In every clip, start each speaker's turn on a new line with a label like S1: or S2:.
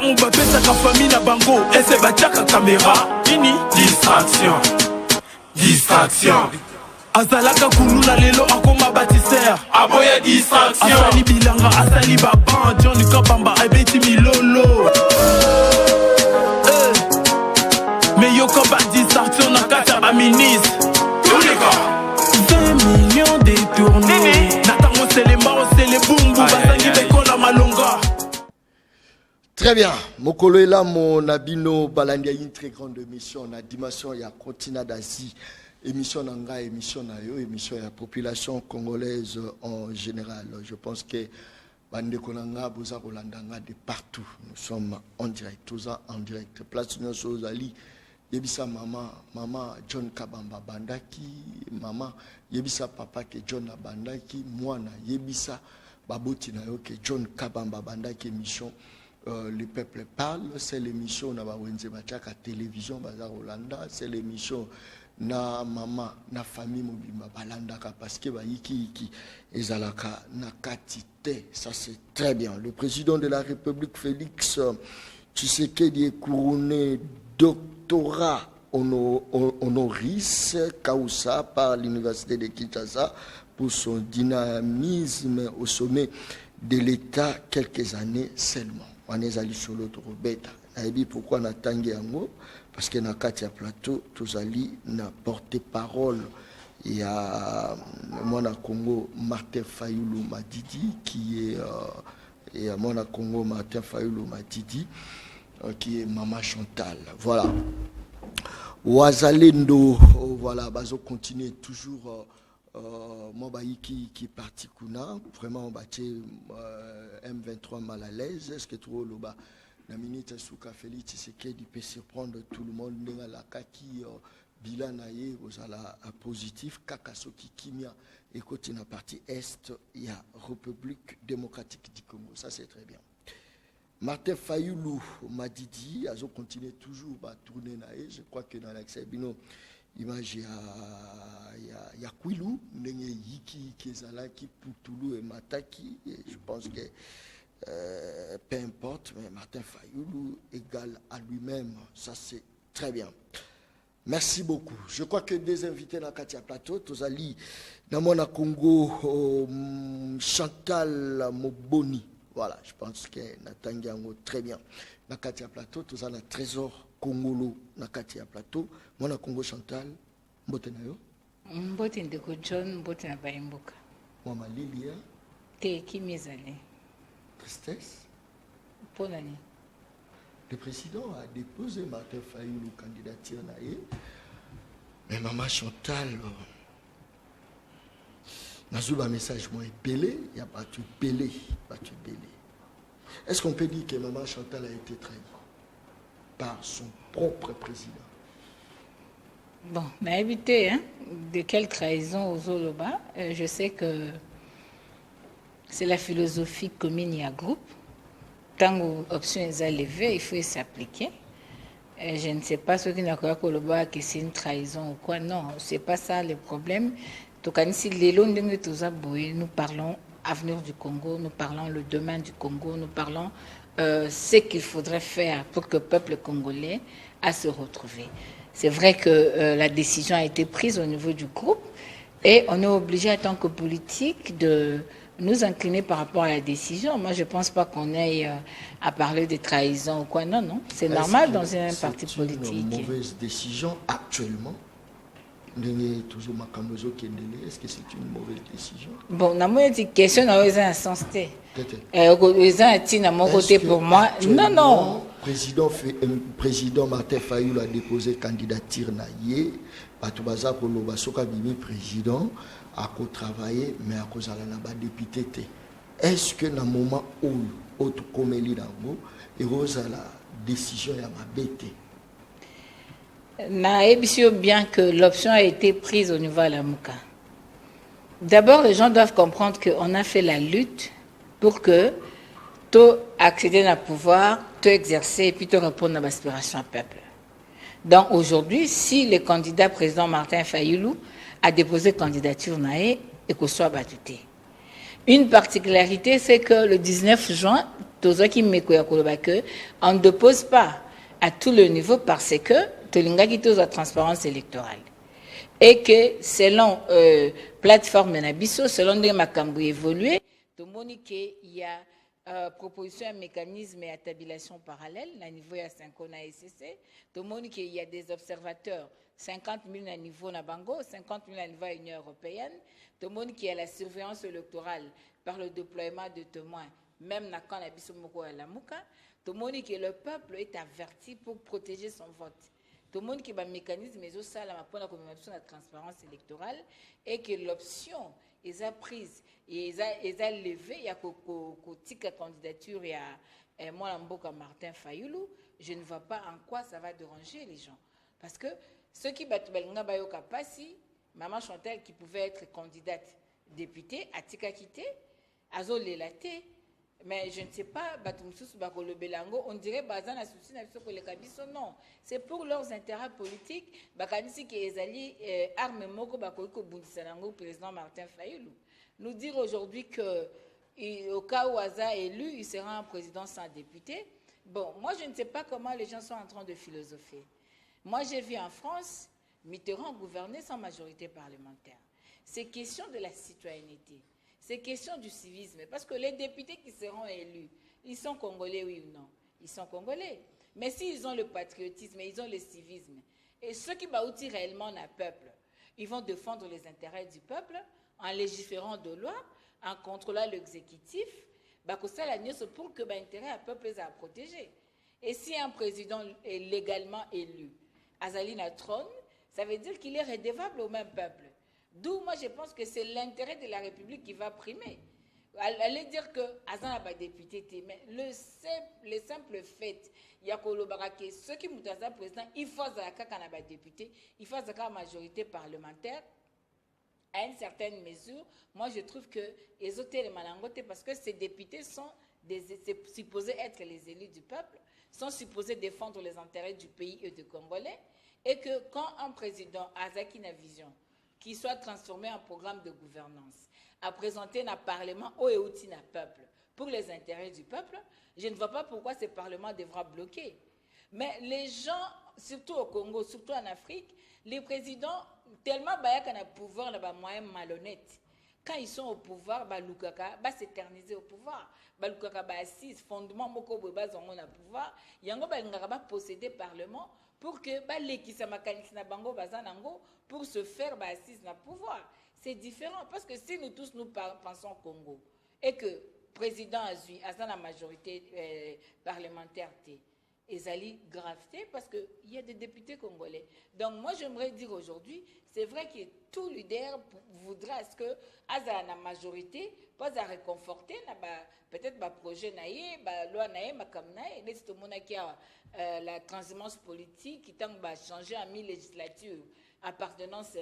S1: ntango bapesaka famille na bango ese batiaka caméra nini distraction azalaka kulula lelo akoma bâtisseur aboya distraction asali bilanga asali baban John Kabamba ebeti milolo mais yoko ba distraction na kati ya baministre tous les gars 20 millions détournés natango c'est les mao c'est les bumbu basangi bekola malonga.
S2: Très bien, mokolo ela mon abino balandi une très grande émission na dimension ya continent d'Asie. Émission nanga, émission na yo, émission ya population congolaise en général. Je pense que bande konanga boza kolandanga de partout. Nous sommes en direct, tous en direct. Place nyonso ozali yebisa mama John Kabamba bandaki, mama yebisa papa ke John bandaki, mwana yebisa baboti na yo ke John Kabamba bandaki émission. Le peuple parle, c'est l'émission na bawenze bachaka télévision bazar Hollanda, c'est l'émission na mama na famille mobimba balandaka parce que bayiki ezalaka na katite. Ça c'est très bien. Le président de la République Félix Tshisekedi est couronné doctorat honoris causa par l'université de Kinshasa pour son dynamisme au sommet de l'État quelques années seulement. On est allé sur l'autre bêta. Pourquoi on a tangué en mot? Parce que dans le plateau, tous allés na porté parole. Il y a mon Congo Martin Fayoulou Madidi qui est et mon Congo Martin Fayoulou Madidi qui est Maman Chantal. Voilà. Ouazalendo, voilà, bazo continue toujours. Mobaï qui est parti kuna vraiment on battait M23 mal à l'aise. Est-ce que trop le bas la minute souka Félix Tshisekedi peut surprendre tout le monde dans la kaki bilan naie aux ala positif kakasoki kimia et côté na partie est il y a République démocratique du Congo, ça c'est très bien. Martin Fayoulou Madidi a continué toujours à tourner naie. Je crois que dans l'accès bino image il y a Kwilu ndenge yiki kezalaki Putulu et Mataki et je pense que peu importe mais Martin Fayoulou égale à lui-même, ça c'est très bien. Merci beaucoup. Je crois que des invités dans Katia Plateau tozali na mona Congo Chantal Moboni, voilà, je pense que natangi yango très bien na Katia Plateau tozala trésor Congolo na Katia Plateau, mona Congo Chantal mbote na yo
S3: mbote ndeko John mbote na baimboka
S2: mama Lilia
S3: te kimizali
S2: tristesse
S3: pour l'année.
S2: Le président a déposé Martin Fayoulou candidature naïe mais maman Chantal nazuba message moi belé il y a pas tu belé. Est-ce qu'on peut dire que maman Chantal a été trahi par son propre président?
S3: Bon, mais éviter de quelle trahison aux Zoloba. Je sais que c'est la philosophie commune à groupe. Tant que l'option est élevée, il faut s'appliquer. Je ne sais pas ce qui n'a pas que c'est une trahison ou quoi. Non, ce n'est pas ça le problème. Nous parlons avenir du Congo, nous parlons le demain du Congo, nous parlons ce qu'il faudrait faire pour que le peuple congolais a se retrouver. C'est vrai que la décision a été prise au niveau du groupe et on est obligé en tant que politique de nous incliner par rapport à la décision. Moi, je ne pense pas qu'on ait à parler de trahison ou quoi. Non, non, c'est normal dans un parti politique.
S2: C'est une mauvaise décision actuellement. Est-ce que c'est une mauvaise décision?
S3: Bon, la question n'a pas un sens. Pour moi, non, non.
S2: Président Martin Fayoulou a déposé candidature naïe. Batubaza pour le Basoka Bimi président a travaillé mais à cause de la député. Est-ce que dans le moment où autre comélie d'ango et la décision ya mabete?
S3: Bien que l'option a été prise au niveau de la Mouka. D'abord, les gens doivent comprendre qu'on a fait la lutte pour que tu accéder à pouvoir, tu exercer et puis tu répondre à l'aspiration du peuple. Donc aujourd'hui, si le candidat président Martin Fayoulou a déposé candidature naïe et qu'on soit battu. Une particularité, c'est que le 19 juin, on ne dépose pas à tout le niveau parce que tolingaki la transparence électorale. Et que selon plateforme de Nabiso, selon des makambo évolué, tout le monde qu'il y a proposition un mécanisme et tabulation parallèle à niveau de 5 ans à SCC, tout le monde qu'il y a des observateurs 50 000 à niveau na Bango, 50 000 à niveau de l'Union européenne, tout le monde qui a la surveillance électorale par le déploiement de témoins, même na quand Nabiso moko à la Mouka, tout le monde que le peuple est averti pour protéger son vote. Tout le monde qui a un mécanisme mais aussi la commémoration de la transparence électorale et que l'option est prise et est levée, il y a une candidature et à moi Martin Fayoulou, je ne vois pas en quoi ça va déranger les gens. Parce que ceux qui battent Balinga Bayoka Passi, Maman Chantal qui pouvait être candidate députée, a tika quitté, Azo Lelaté, mais je ne sais pas, on dirait que non. C'est pour leurs intérêts politiques. Le président Martin Fayoulou nous dire aujourd'hui qu'au cas où Aza est élu, il sera un président sans député. Bon, moi je ne sais pas comment les gens sont en train de philosopher. Moi j'ai vu en France Mitterrand gouverner sans majorité parlementaire. C'est question de la citoyenneté. C'est question du civisme. Parce que les députés qui seront élus, ils sont congolais, oui ou non? Ils sont congolais. Mais s'ils ont le patriotisme, ils ont le civisme. Et ceux qui baouti réellement le peuple, ils vont défendre les intérêts du peuple en légiférant de loi, en contrôlant l'exécutif, pour que l'intérêt du peuple soit protégé. Et si un président est légalement élu, Azalina trône, ça veut dire qu'il est redevable au même peuple. D'où moi je pense que c'est l'intérêt de la République qui va primer. Allez dire que Azan n'a pas député, mais le simple fait, il y a que ceux qui sont président, il faut que député, il faut que la majorité parlementaire, à une certaine mesure, moi je trouve que les autres les malangotés, parce que ces députés sont supposés être les élus du peuple, sont supposés défendre les intérêts du pays et des Congolais, et que quand un président a une vision, qui soit transformé en programme de gouvernance, à présenter dans le Parlement au outil dans le peuple, pour les intérêts du peuple, je ne vois pas pourquoi ce Parlement devra bloquer. Mais les gens, surtout au Congo, surtout en Afrique, les présidents, tellement qu'il y a un pouvoir, il y a moyen malhonnête. Quand ils sont au pouvoir, Lukaka va s'éterniser au pouvoir. Lukaka va assise, fondement, moko beba zongo na pouvoir, yango va posséder Parlement pour que pour se faire assise dans le pouvoir. C'est différent parce que si nous tous nous pensons Congo et que le président a la majorité parlementaire, Ezali graveté parce qu'il y a des députés congolais. Donc moi j'aimerais dire aujourd'hui, c'est vrai que tout leader voudra ce que Aza la majorité pas à réconforter peut-être le projet naïe, la loi naïe, la transhumance politique qui tente de changer en mi-législature appartenance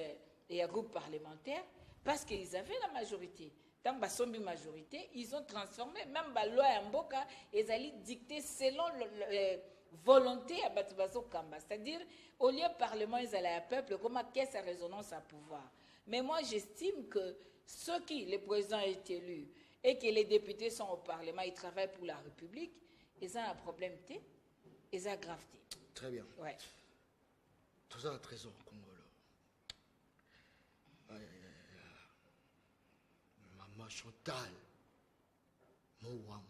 S3: et un groupe parlementaire parce qu'ils avaient la majorité. Tant que sombi majorité, ils ont transformé même la loi en boka et ils allaient dicter selon volonté à Batubazo Kamba. C'est-à-dire, au lieu de parlement, ils allaient à peuple, comment qu'est-ce sa résonance à pouvoir. Mais moi, j'estime que ceux qui, le président est élu et que les députés sont au Parlement, ils travaillent pour la République, ils ont un problème, ils ont une gravité.
S2: Très bien.
S3: Ouais.
S2: Tout ça, trésor congolais. Maman Chantal, Mouamba.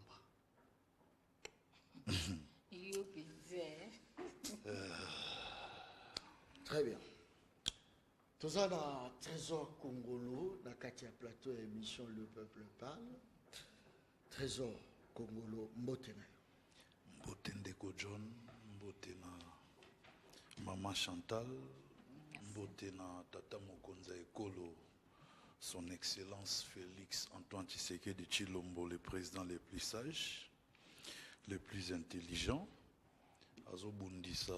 S2: Très bien. Tout ça dans Trésor Congolo, dans le plateau émission Le Peuple Parle. Trésor Congolo, Mbotena.
S4: Mbotendeko John, Mbotena Maman Chantal, Mbotena Tata Mokonza Ekolo, Son Excellence Félix Antoine Tshisekedi Tshilombo, le président le plus sage, le plus intelligent. Azobundisa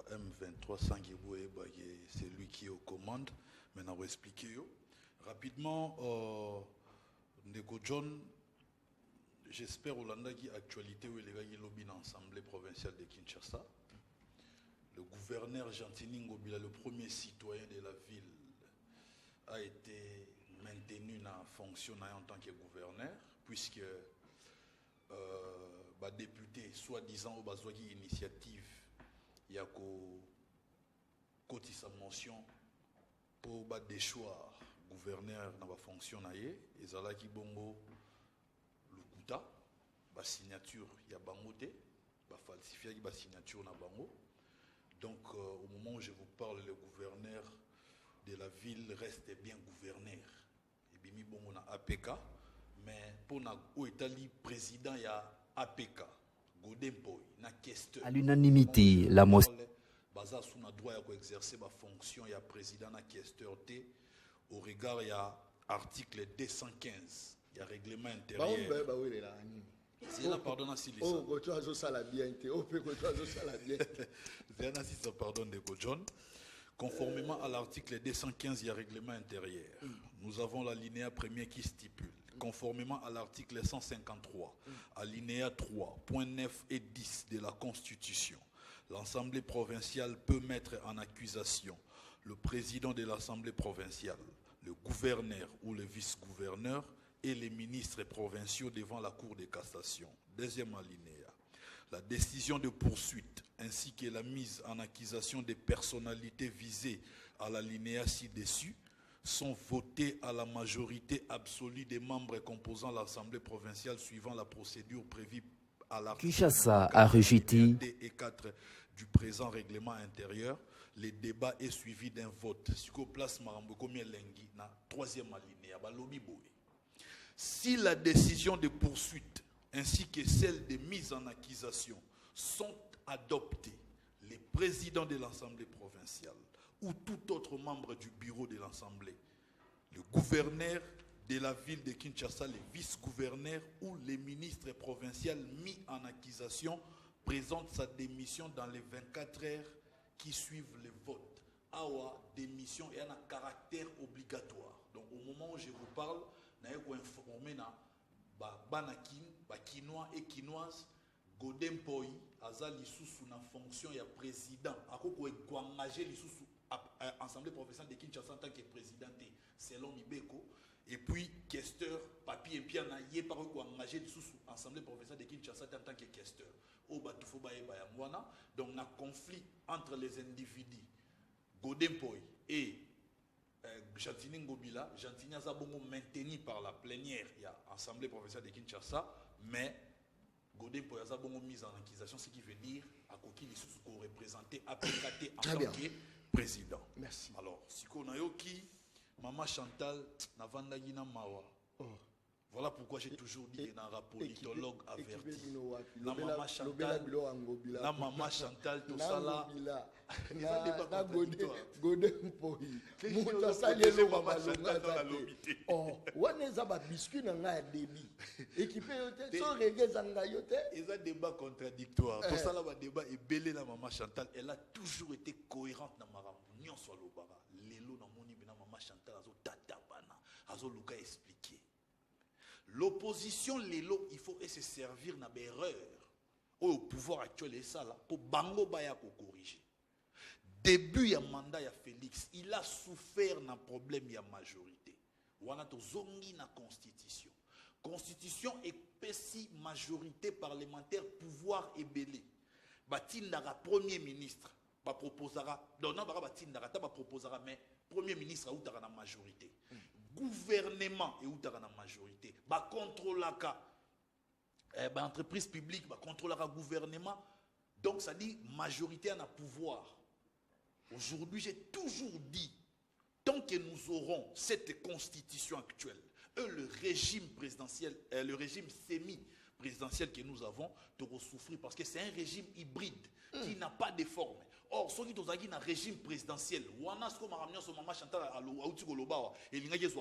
S4: M23 Sangiboué, c'est lui qui est aux commandes. Maintenant, on va expliquer. Rapidement, Ndeko John, j'espère Hollanda qui actualité où il y a lobby dans l'Assemblée provinciale de Kinshasa. Le gouverneur Gentini Ngobila, le premier citoyen de la ville, a été maintenu en fonction en tant que gouverneur, puisque député soi-disant au bazwaki initiative il y a sa mention pour déchoir gouverneur dans la fonction naie et zala ki bongo lukuta ba signature ya bangote ba falsifier ba signature na bango. Donc au moment où je vous parle, le gouverneur de la ville reste bien gouverneur et bimi bongo na APK, mais pour na o etali président ya APK Godempoy na question
S5: à l'unanimité la motion
S4: baza sous na droit ya ko exercer ba fonction ya président na questeur T au regard ya article 215 ya règlement intérieur. C'est là pardon si les
S2: oh tu as ça la bien oh peut tu as ça la bien
S4: c'est un assistant pardon de John. Conformément à l'article 215 du règlement intérieur, nous avons l'alinéa premier qui stipule, conformément à l'article 153, alinéa 3, points 9 et 10 de la Constitution, l'Assemblée provinciale peut mettre en accusation le président de l'Assemblée provinciale, le gouverneur ou le vice-gouverneur et les ministres provinciaux devant la Cour de cassation. Deuxième alinéa. La décision de poursuite ainsi que la mise en accusation des personnalités visées à l'alinéa ci-dessus sont votées à la majorité absolue des membres composant l'Assemblée provinciale suivant la procédure prévue à l'article
S5: Kinshasa a rejeté
S4: et 4 du présent règlement intérieur. Le débat est suivi d'un vote. Troisième alinéa. Si la décision de poursuite ainsi que celle de mise en accusation sont adoptées, les présidents de l'Assemblée provinciale ou tout autre membre du bureau de l'Assemblée, le gouverneur de la ville de Kinshasa, les vice-gouverneurs ou les ministres provinciaux mis en accusation présentent sa démission dans les 24 heures qui suivent le vote. Awa, démission est un caractère obligatoire. Donc au moment où je vous parle, nous avons informé Banakin, Kinois et Kinoises, Godempoy, Azali sous la fonction ya président. Akoko est engagé sous l'Assemblée provinciale de Kinshasa en tant que président, selon Mibeko. Et puis, questeur, papier et bien, il par engagé sous l'Assemblée provinciale de Kinshasa en tant que questeur. Donc, il y a un conflit entre les individus, Godempoy et Jantini Ngobila. Jantini a maintenu par la plénière, il y a l'Assemblée provinciale de Kinshasa, mais Godempoy a mise en accusation, ce qui veut dire à qui les sous représentés APKT en tant que président.
S2: Merci.
S4: Alors, si on a qui Maman Chantal Navandagina Mawa. Voilà pourquoi j'ai toujours dit que dans un politologue averti. La maman Chantal, tout ça là.
S2: Na Godempoy. Muta salelo mama longa oh, wana za ba biscuit na nga débit. Équipé yote, so regeza nga yote.
S4: Ils ont débat contradictoire. Pour ça là, le débat est belé la maman Chantal. Elle a toujours été cohérente dans Marambo. Nyon soit l'obara. Lelo na moni bina maman Chantal azo tatabana. Azo luka expliquer. L'opposition, il faut se servir d'une erreur au pouvoir actuel et ça là pour bango baya pour corriger. Début du mandat de Félix, il a souffert d'un problème de majorité. On a zongi na constitution. Constitution est pessi majorité parlementaire pouvoir ébélé. Batindara premier ministre ba proposera non ba batindara ta ba proposera mais premier ministre a outara na majorité. Gouvernement et outara na majorité. Ba contrôlaka entreprise publique ba contrôlera gouvernement. Donc ça dit majorité en a pouvoir. Aujourd'hui, j'ai toujours dit, tant que nous aurons cette constitution actuelle, le régime présidentiel, le régime semi-présidentiel que nous avons, de souffrir parce que c'est un régime hybride qui n'a pas de forme. Or, ceux qui ont un régime présidentiel,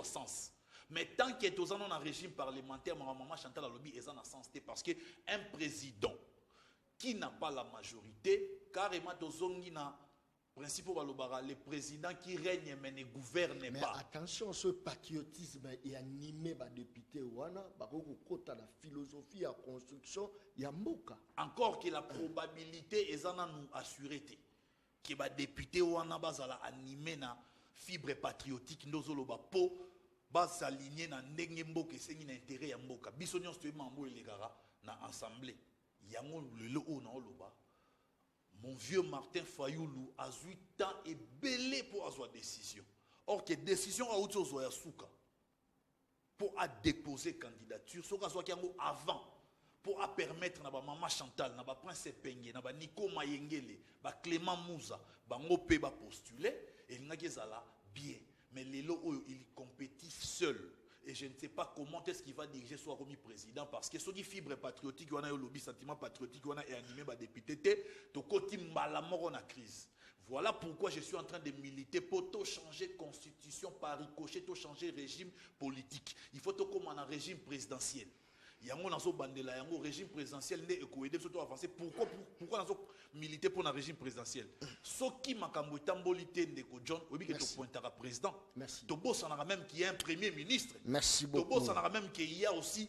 S4: sens. Mais tant que nous avons un régime parlementaire, maman Chantal Alobi est en sens parce que un président qui n'a pas la majorité, carrément le président qui règne mais ne gouverne pas.
S2: Mais attention, ce patriotisme est animé par les députés wana, par la philosophie, la construction, il y a mboka.
S4: Encore que la probabilité est en nous assurée que les députés wana bazala animé na fibre patriotique ndozolo ba po bas aligné na ndenge mboka sengi na intérêt ya mboka. Bisonyon sto mambo elegara na assemblée. yango lelo o na oloba mon vieux Martin Fayoulou a 8 ans et belé pour avoir décision. Or que décision a autre chose à souka pour a déposer candidature so ka avant pour permettre na ba maman Chantal na ba prince Penge na ba Nico Mayengele ba Clément Mouza ba ngopé ba postuler et ngaki zala bien mais lelo il compétit seul et je ne sais pas comment est-ce qu'il va diriger soit remis président parce que ceux qui fibre patriotique on a le lobby sentiment patriotique on a animé ba député to koti mbala moko na crise. Voilà pourquoi je suis en train de militer pour tout changer constitution par ricochet, tout changer régime politique. Il faut tout comme un régime présidentiel. Il y a un régime présidentiel né et surtout avancé. Pourquoi nous militer pour un régime présidentiel? Ce qui m'a cambolité Ndeko John, oui que tu pointes à président.
S2: Merci.
S4: Tu bosses en même qu'il y a un premier ministre.
S2: Merci beaucoup.
S4: Tu bosses en même qu'il y a aussi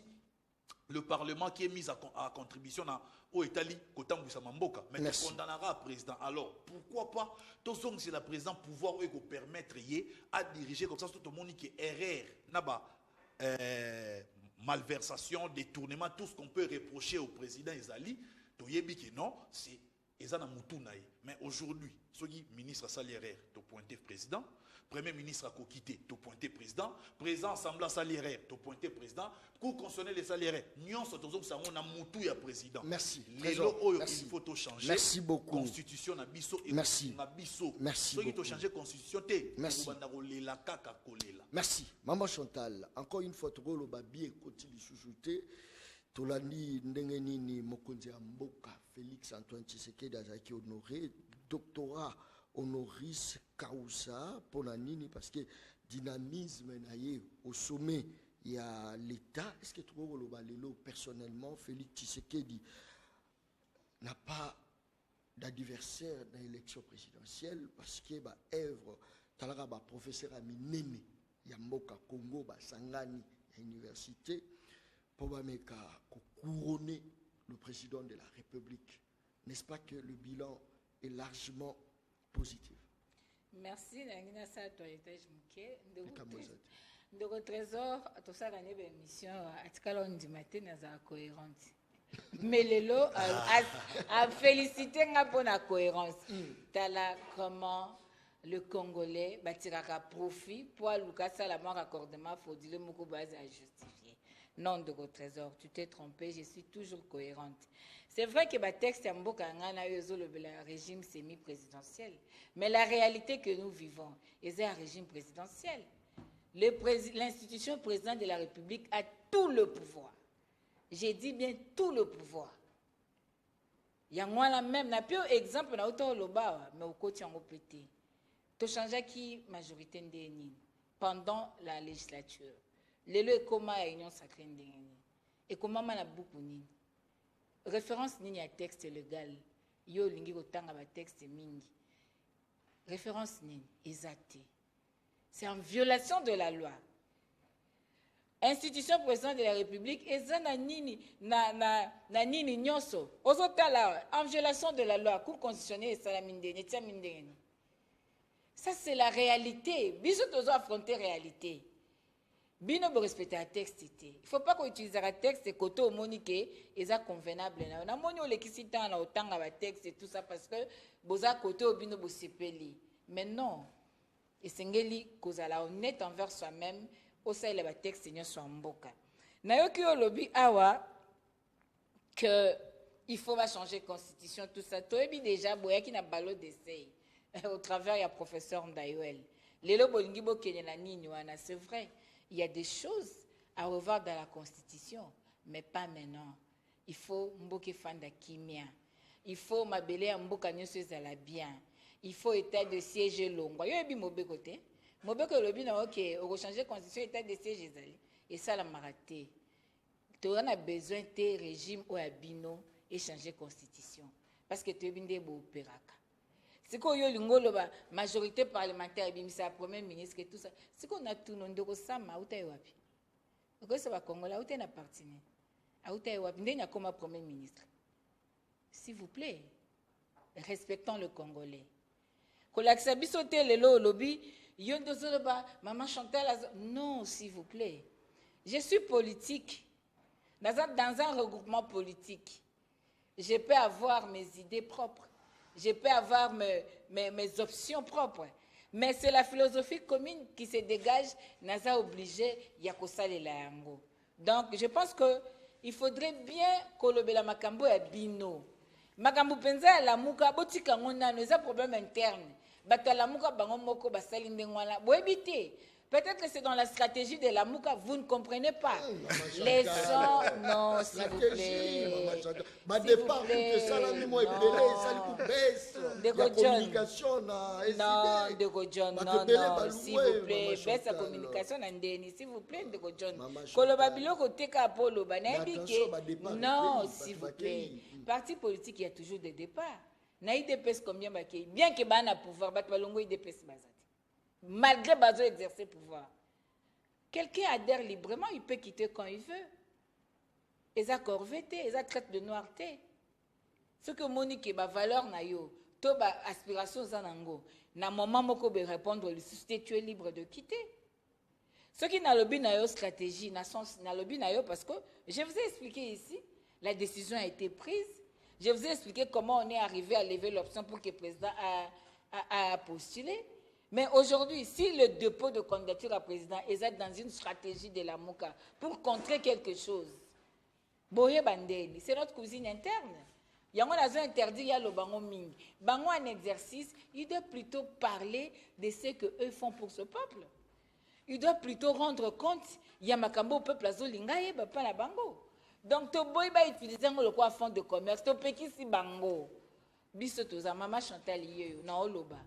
S4: le Parlement qui est mis à contribution au Italie, mais tu condamneras le président. Alors, pourquoi pas, tout ce que c'est le président pouvoir permettre à diriger comme ça, tout le monde qui est erreur, malversation, détournement, tout ce qu'on peut reprocher au président Ezali, non, c'est Ezana Moutunaï. Mais aujourd'hui, ceux qui ministre salaire, tu pointé président. Premier ministre a quitté, tu pointé président. Président Assemblée salaire, tu pointé président. Cour constitutionnelle les salaires, nous sommes en moutou ya président.
S2: Merci.
S4: Les lois, il faut tout changer.
S2: Merci beaucoup.
S4: Constitution na biso et
S2: merci.
S4: Na biso.
S2: Merci.
S4: Ceux qui ont changé constitution,
S2: merci. Merci. Maman Chantal, encore une fois, tu as le babi continue de chouchouter. Tolani Ndengenini Mokonzi Mboka, Félix Antoine Tshisekedi Azaki honoré, doctorat honoris causa pour la nini parce que dynamisme naïe au sommet il y a l'État. Est-ce que tu vois le personnellement Félix Tshisekedi n'a pas d'adversaire dans l'élection présidentielle parce que bah œuvre talaka ba professeur Aminene Yamboka Congo ba Sangani université pour ba meka couronner le président de la République. N'est-ce pas que le bilan est largement positif?
S3: Merci. De trésor, tout ça, l'année de l'émission, à tout cas, on dit matin, c'est cohérente. Mais le lot a félicité pour la cohérence. Tala comment le Congolais bâtira profit pour Lucas Salamon raccordement, faut dire le mot base à justifier. Non, de trésor, tu t'es trompé, je suis toujours cohérente. C'est vrai que le texte est un régime semi-présidentiel, mais la réalité que nous vivons est un régime présidentiel. L'institution président de la République a tout le pouvoir. J'ai dit bien tout le pouvoir. Il y a moi la même, n'a plus exemple dans auto loba, mais au côté en pété. Tu changes qui majorité ndeni pendant la législature. Le lieu comment a union sacrée ndeni et comment man a beaucoup ni. Référence ni à texte légal. Yo lingi ko tanga ba texte mingi. Référence ni exacte. C'est en violation de la loi. Institution président de la République ezana nini na nini nyonso. Ozotala en violation de la loi cour constitutionnelle salaminde netia mindeni. Ça c'est la réalité. Biso tozo affronter réalité. Bino bo respecter un texte. Il faut pas qu'on utilise un texte côté monique eza convenable na moni olekisita na otanga ba texte et tout ça parce que boza côté bino bo sepeli. Mais non. Et sengeli kozala honnête envers soi-même au sein de la texte seigneur soit mboka. Na yoki olobi awa que il faut va changer constitution tout ça. Toi bi déjà boya ki na ballot d'essai au travers ya professeur Ndayoel. Lelo bolingi bo kenye na nini wana, c'est vrai. Il y a des choses à revoir dans la Constitution, mais pas maintenant. Il faut mboke fanda kimia. Il faut mabele mboka nyoso ezala bien. Il faut état de siège longo. Yo ebi mobe côté. Mobe ko lobi na OK, on changer constitution état de siège ezali. Et ça la maraté. Tu on a besoin de régime ou abino et changer constitution parce que tu binde bo opéraka. C'est qu'on y a une majorité parlementaire, le premier ministre et tout ça. C'est qu'on a tout le monde qui a été wapi. Donc ça va Congolais, où est parti? Où est wapi? Il y a comme premier ministre. S'il vous plaît, respectons le Congolais. Quand l'accepte sauter le lobby, maman Chantal, non, s'il vous plaît. Je suis politique dans un regroupement politique. Je peux avoir mes idées propres. Je peux avoir mes options propres. Mais c'est la philosophie commune qui se dégage, n'a obligé Yakosalela yango. Donc, je pense qu'il faudrait bien kolobela makambo ya bino. Makambo penza la muka botika ngona no za problème interne. Bata la muka bango moko basali ndengwala boebite. Peut-être que c'est dans la stratégie de la Mouka, vous ne comprenez pas. Les gens, non, s'il vous plaît.
S2: Ma départ, que ça, là, moi, la communication,
S3: non, Ndeko John, non, s'il vous plaît, baisse la communication, s'il vous plaît, Ndeko John. Kolobabilo kote ka polo, non, s'il vous plaît. Parti politique, il y a toujours des départs. Naï dépêche combien bakay, bien que bana pouvoir, bat balongo il dépêche bazati. Malgré Bazo exercer pouvoir. Quelqu'un adhère librement, il peut quitter quand il veut. Et ça corvette, et ça traite de noirté. Ce que Monique est ma valeur na yo, to ba aspiration zanango, na moment moko be répondre le société tu es libre de quitter. Ce qui n'a le but na yo stratégie, na sens na le but na yo parce que je vous ai expliqué ici, la décision a été prise. Je vous ai expliqué comment on est arrivé à lever l'option pour que le président a postulé. Mais aujourd'hui, si le dépôt de candidature à président est dans une stratégie de la Mouka pour contrer quelque chose, Boye Bandeli, c'est notre cousine interne. Yango nazo interdit ya lo bango mingi. Bango en exercice, il doit plutôt parler de ce que eux font pour ce peuple. Il doit plutôt rendre compte ya makambo peuple azo linga yeba pa na bango. Donc to boy ba utiliser le quoi fond de commerce, to pekisi bango. Biso toza mama Chantal yeyo na oloba.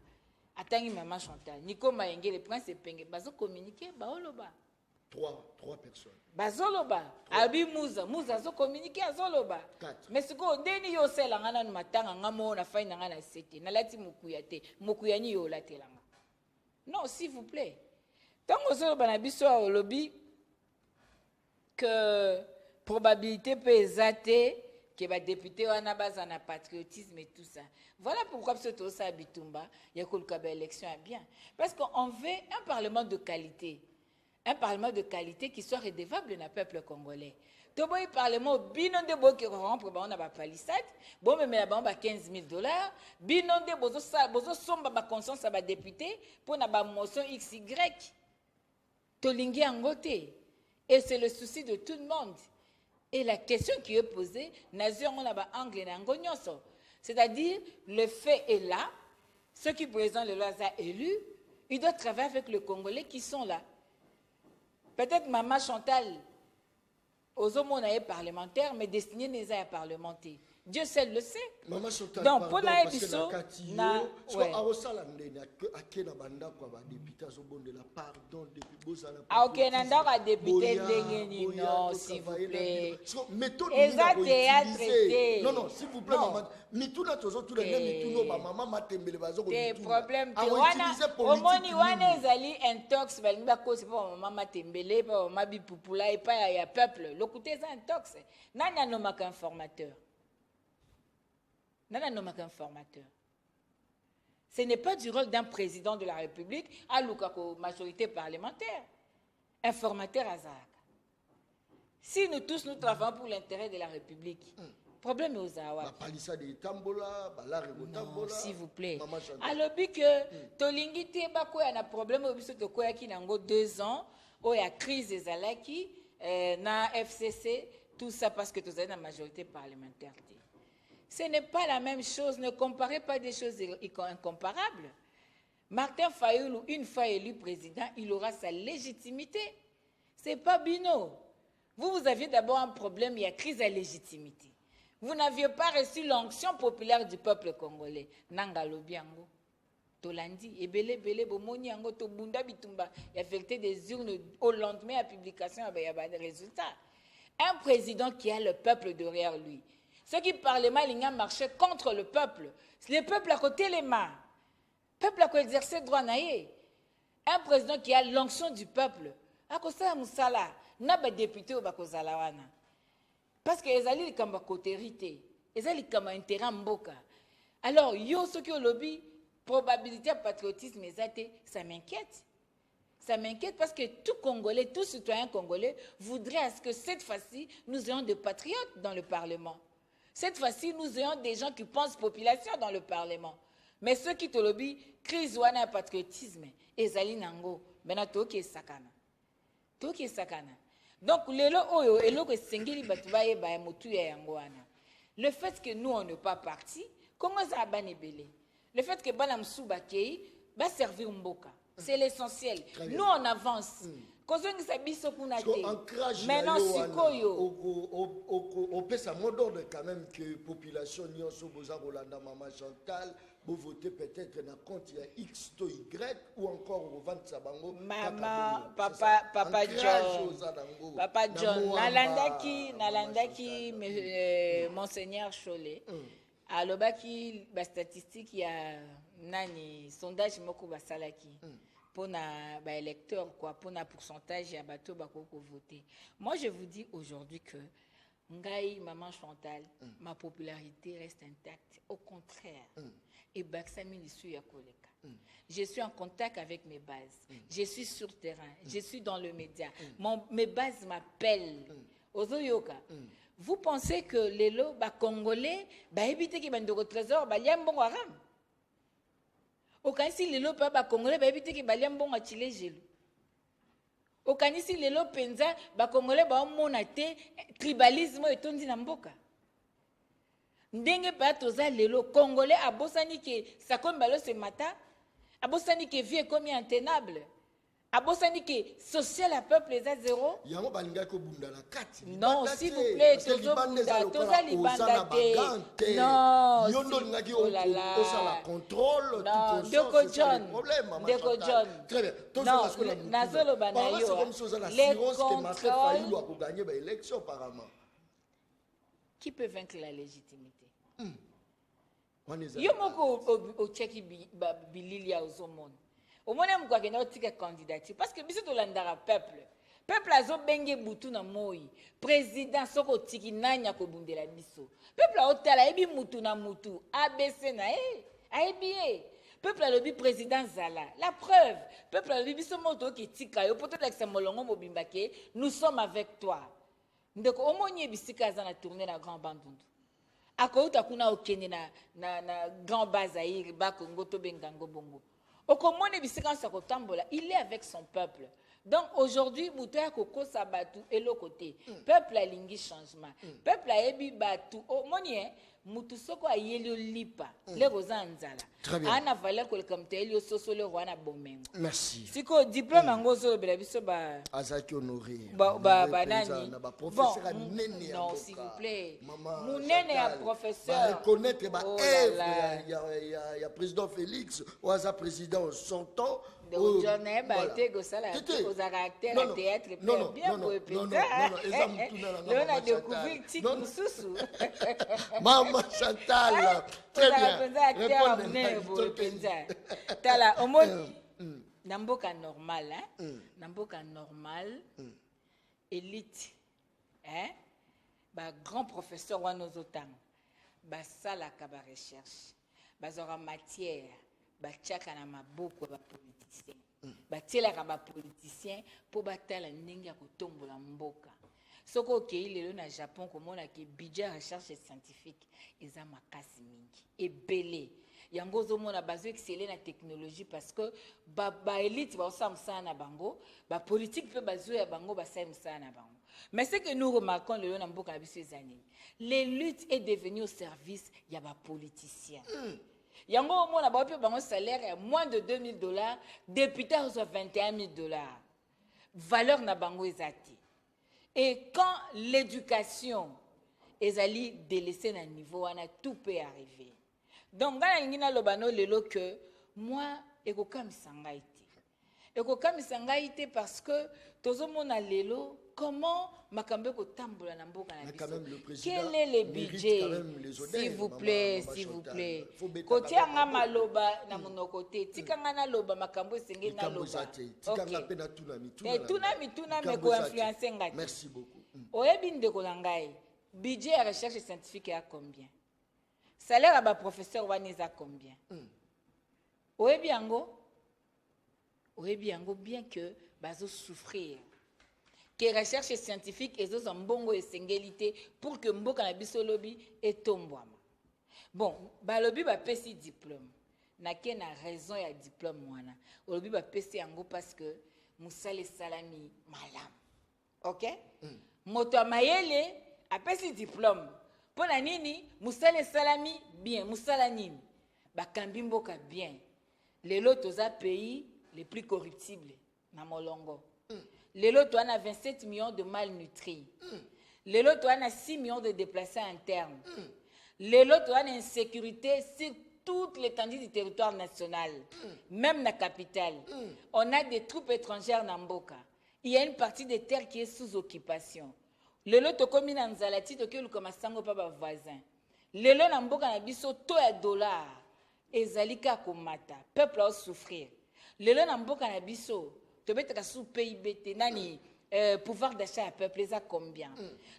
S3: Attends, maman Chantal. Nico Mayengue, le prince et Pengue. Bazo communiquer, baoloba.
S2: Trois personnes.
S3: Bazoloba. Abi Mouza. Mouza zo communiquer, azoloba.
S2: 4.
S3: Mais ce qu'on deni yo sel ngana matanga ngamo na faina ngana sete. Na lati mukuyate. Mukuyani yo latelanga. Non, s'il vous plaît. Tant que zoloba na biso au lobby que probabilité peut exater que les députés ont un patriotisme et tout ça. Voilà pourquoi ce tout ça Bitumba, il y a une élection bien. Parce qu'on veut un parlement de qualité. Un parlement de qualité qui soit redevable dans le peuple congolais. Donc, il parlement, binon de beaux qui rompent, on a pas palissade, bon, mais là-bas, on a $15,000, binon de bozo somba ba conscience à ba député, pour na ba motion XY. Tolingi angote. Et c'est le souci de tout le monde. Et la question qui est posée, c'est-à-dire, le fait est là, ceux qui présentent le Loisa élu, ils doivent travailler avec les Congolais qui sont là. Peut-être Maman Chantal, aux hommes parlementaires, mais destiné n'est pas parlementaire. Dieu seul le sait.
S2: Maman Chantal,
S3: donc, pour la
S2: émission,
S3: ok, nandaka député d'Engeni, non, s'il vous plaît. Eza théâtre.
S2: Non, s'il vous plaît, maman. Mituna tozo tout les mituno ba maman matembele bazo ko.
S3: Des problèmes. Omoni wana ezali intox balinga ko c'est pas maman matembele, pas maman bipupula et pas ya peuple. L'écoutez ça intox. Nani nomaka informateur. Nana nomaka informateur. Ce n'est pas du rôle d'un président de la République à l'Ukako majorité parlementaire. Informateur Azak. Si nous tous nous travaillons pour l'intérêt de la République, problème est aux Awa. Non, s'il vous plaît. Alors, que Tolingi Tebako a un problème au biso de Koyaki Nango 2 ans, où il y a crise des Alaki, na FCC, tout ça parce que tu es dans la majorité parlementaire. Ce n'est pas la même chose. Ne comparez pas des choses incomparables. Martin Fayoulou, une fois élu président, il aura sa légitimité. Ce n'est pas Bino. Vous aviez d'abord un problème, il y a crise à légitimité. Vous n'aviez pas reçu l'onction populaire du peuple congolais. Nangalo biango. Tolandi, ebele bele bomoni yango to bunda bitumba, il affecté des urnes au lendemain à publication, il y a des résultats. Un président qui a le peuple derrière lui. Ceux qui parlaient mal, ils ont marché contre le peuple. Le peuple à côté les mains. Le peuple a exercé droit naïe. Un président qui a l'onction du peuple. À cause de Moussala, n'a pas député au Bakozalawana. Parce que les alliés comme côté les alliés comme intérêt mboka. Alors, yo ceux qui ont lobby, probabilité de patriotisme, ça m'inquiète. Ça m'inquiète parce que tout Congolais, tout citoyen congolais voudrait à ce que cette fois-ci, nous ayons des patriotes dans le Parlement. Cette fois-ci, nous ayons des gens qui pensent population dans le Parlement. Mais ceux qui te lobby, crise ou un patriotisme, ezali nango, maintenant toki sakana. Toki sakana. Donc, le fait que nous, on n'est pas partis, comment ça va nébélé? Le fait que Banam Soubakei va servir Mboka. C'est l'essentiel. Nous, on avance. Maintenant,
S2: on peut ça mot d'ordre quand même que population Nyon Soboza Rolanda Maman Chantal vous votez peut-être dans compte il y a X to Y ou encore au vent Sabango.
S3: Maman, papa John, Nalandaki, Monseigneur Cholet. Alors, baki, ba statistique, il y a nani sondage moko basalaki. Pour na électeur quoi, pour na pourcentage ya bato bakoko voter. Moi je vous dis aujourd'hui que ngai maman Chantal, ma popularité reste intacte. Au contraire, et baksami lisu ya koleka. Je suis en contact avec mes bases. Je suis sur terrain. Je suis dans le média. Mes bases m'appellent. Ozoyoka. Vous pensez que les lots congolais, éviter qu'ils bandent au trésor, liambon aram. Aucun si les lots pas congolais, éviter qu'ils liambon à chile gelou. Aucun si les lots penza, congolais, monate, tribalisme et tondi namboka. Ndenge pa toza lelo congolais a bosani ke sakon balo ce matin, a bosani ke vie comme intenable. Abosani que social à peuple les a zéro. Non, s'il vous plaît, toza libanda te. Non, oh là là. Non, Deko John.
S2: Très bien.
S3: Non, Nazolo Banayo. Les contrôles. Qui peut vaincre la légitimité? Yomoko au Tchèque bililia aux monde. Au moins, je suis un candidature. Parce que si tu as peuple, peuple a bengue butu na moi. Président soko tiki nanya ko bundela biso. Peuple a otala ebi mutu na mutu. ABC na ABA. Peuple a lobi président Zala. La preuve, peuple a lobi biso moto ki tika yo poto like molongo mobimba ke nous sommes avec toi. Ndeko omonye bisika za na tourner na grand bandundu. Akouta kuna okene na grand bazaïr ba Congo to bengango bongo. Il est avec son peuple. Donc aujourd'hui, Moutoya Koko Sabatu et le côté. Peuple a lingui changement. Peuple a ebi batu. Oh, monien, Moutou Soko a yelio lipa. Les Rosanzala.
S2: Très bien.
S3: Ana valeur que le comte Elio Soso le roi na bomem.
S2: Merci.
S3: Si ko diplôme en gozo belabiso ba.
S2: Azaki honoré.
S3: Nani.
S2: Professeur
S3: Nene. Non, s'il vous plaît. Mon nene a professeur.
S2: Reconnaître il y a président Félix ou à sa président son temps.
S3: Donc, John a été aux caractères à théâtre, bien pour on a découvert Tic Moussoussou.
S2: Maman Chantal, très bien.
S3: Tala, au moins, Namboka normal, hein? Namboka normal, élite, hein? Grand professeur ou nos autant, ça la kaba recherche, aura matière. Bachaka na maboko ba politicien batielaka ba politicien po batala ndenge ya kotombola mboka soko okei lelo na Japon komona ke budget recherche scientifique eza makasi mingi ebele yango ozomona bazo exceller na technologie parce que ba élite ba osamsa na bango ba politique pe bazo ya bango ba samsa na bango. Mais ce que nous remarquons lelo na mboka na biso ezani les luttes est devenue au service ya ba politiciens. Yango mona ba pe bango salaire à moins de $2000, député reçoit $21,000. Valeur na bango ezati. Et quand l'éducation ezali délaissée na niveau wana tout peut arriver. Donc ngana ngina lobano lelo que moi ekokamisa ngai te. Ekokamisa ngai te parce que tozomona lelo comment makambe ko tambola na mboka na biso. Quel est le budget? S'il vous plaît, s'il vous plaît. Côté anga maloba na monoko te, tika nga na loba makambo esenge na loba. Tuna me ko influencer ngati.
S2: Merci beaucoup.
S3: Oyebi ndeko na ngai, budget ya recherche scientifique à combien? Salaire à ba professeur wana à combien? Oyebi yango bien que bazo souffrir. que recherche scientifique et zo mbongo esengélité pour que mboka na biso lobi etombwama. Bon, ba lobi ba pesi diplôme. Na ke na raison ya diplôme wana. Lobi ba pesi yango parce que musale salami malam. OK? Moto mayele a pesi diplôme. Pona nini musale salami bien, musala nini? Ba kambi mboka bien. Lelo toza pays les plus corruptibles na molongo. Lelo to a 27 millions de malnutris. Lelo to a 6 millions de déplacés internes. Lelo to a une insécurité sur toute l'étendue du territoire national, même la capitale. On a des troupes étrangères dans Mboka. Il y a une partie des terres qui est sous occupation. Lelo to komi na nzalati to ke lukoma sango pa ba voisin. Lelo na Mboka na biso to ya dollar ezalika komata. Peuple a souffrir. Lelo na Mboka na biso to betaka sous PIB te nani pouvoir d'achat à peuple les a combien?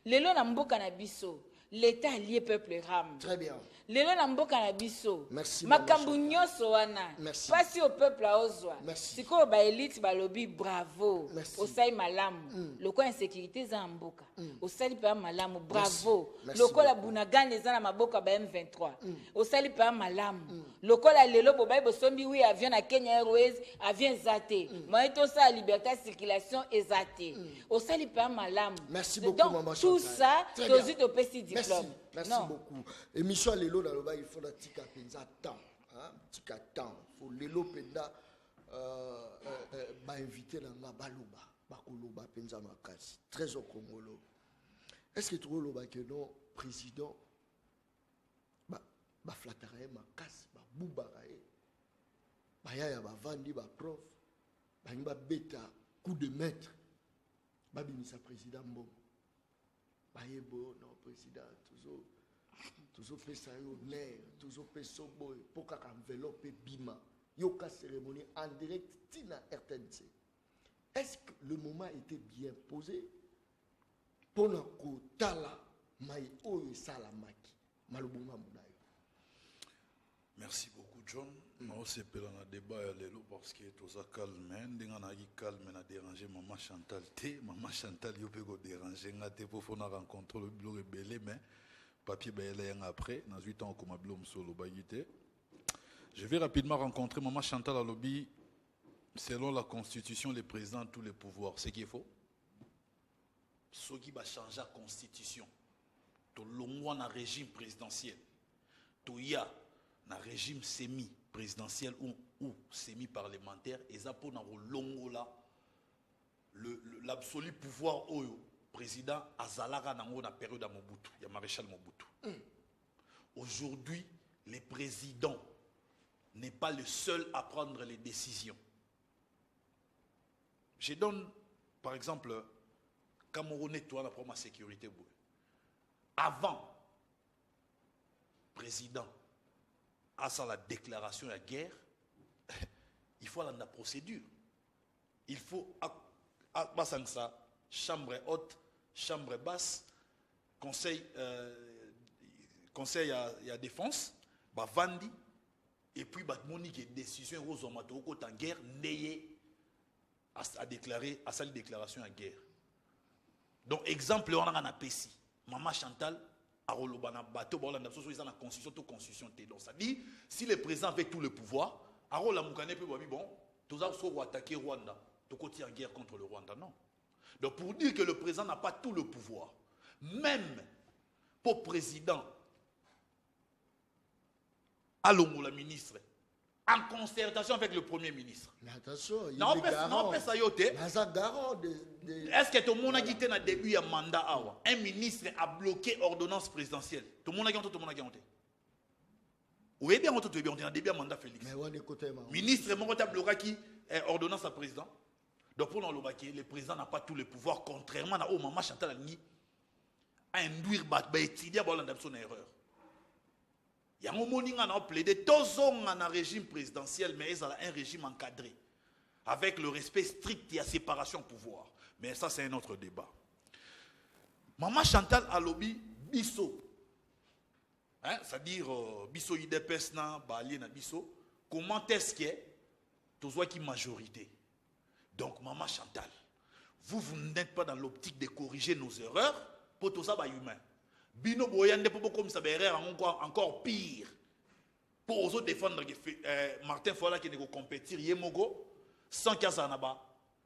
S3: Lelo na Mboka na biso l'État allié peuple ram.
S2: Très bien.
S3: Lelo na Mboka na biso.
S2: Merci.
S3: Makambu nyoso wana.
S2: Merci.
S3: Pasi au peuple a ozwa.
S2: Merci.
S3: Siko ba élite ba lobi bravo.
S2: Merci.
S3: Osai malamu. Loko insécurité za Mboka. Osali pa malamu bravo.
S2: Merci.
S3: Loko la bunagane za na maboka ba M23. Osali pa malamu. Loko la lelo bo ba bosombi oui avion na Kenya Airways avion zate. Moito sa liberté de circulation ezate. Osali pa malamu.
S2: Merci beaucoup
S3: donc,
S2: maman
S3: tout
S2: Chantal.
S3: ça
S2: Très
S3: to
S2: bien.
S3: zito pesi diplôme.
S2: Merci
S3: Non.
S2: beaucoup. Émission Lelo dans le bas, il faut la tika penza temps. Tika temps. Il faut Lelo penda inviter dans la baluba. Bakoloba penza makasi. Très au Congolo. Est-ce que tu vois que non président flatterae makasi, boubarae. Yaya vandi prof. Beta coup de maître. Babimisa président bon. Bayebo non président toujours fait ça honneur toujours fait sobo pour qu'un enveloppe bima yoka cérémonie en direct tina RTNC. Est-ce que le moment était bien posé pour na kotala mai oyo salamaki malobonga munayo?
S4: Merci beaucoup John. Moi c'est pour un débat à l'élo parce que tout ça calme, ndinga na ki calme na déranger maman Chantal té, maman Chantal yo pe go déranger ngate pour fona rencontrer le bureau rebelle mais papier baile après dans 8 ans comme blom solo bayité. Je vais rapidement rencontrer maman Chantal à lobby. Selon la constitution, le président a tous les pouvoirs. C'est qui est faux. Ce qui va changer la constitution. Tout le monde a un régime présidentiel. Tout y a un régime semi-présidentiel ou semi-parlementaire. Et ça pour l'absolu pouvoir au président Azalaga dans la période de Mobutu. Il y a maréchal Mobutu. Aujourd'hui, le président n'est pas le seul à prendre les décisions. Je donne, par exemple, Camerounais, toi, la pour ma sécurité. Avant, président, à ça la déclaration de guerre, il faut la procédure. Il faut, à ça, chambre haute, chambre basse, conseil à défense, Vandi, et puis Monique décision aux hommes en guerre, n'ayez à déclarer, à sa déclaration à guerre. Donc, exemple, on a un PECI. Maman Chantal, a rolobana bateau, on a la constitution, toute constitution. Donc, ça dit, si le président avait tout le pouvoir, a rola Moukane peut dire, bon, tous les gens attaquer Rwanda, tout côté en guerre contre le Rwanda, non. Donc, pour dire que le président n'a pas tout le pouvoir, même pour le président, allons la ministre, en concertation avec le Premier ministre.
S2: Mais attention, il
S4: est garant. Est-ce que tout le monde a dit dans le début du mandat, un ministre a bloqué l'ordonnance présidentielle? Tout le monde a dit, tout le monde a dit. Oui, bien, tout le monde a dit, début du mandat Félix. Ministre, mon a bloqué l'ordonnance à président. Donc, pour nous, le président n'a pas tout le pouvoir, contrairement à Maman Chantal Agni, à induire, à étudier, à son erreur. Il y a un moment où on a plaidé, tous ont un régime présidentiel, mais ils ont un régime encadré, avec le respect strict et la séparation pouvoir. Mais ça, c'est un autre débat. Maman Chantal a lobby biso. C'est-à-dire, biso IDPS na, bali na biso. Comment est-ce que tu vois qui majorité? Donc, Maman Chantal, vous n'êtes pas dans l'optique de corriger nos erreurs, pour tout ça, humain. Bino boyande pour comme ça, erreur encore pire. Pour eux défendre Martin Fola qui ne compétir, Yemogo, sans qu'il y ait un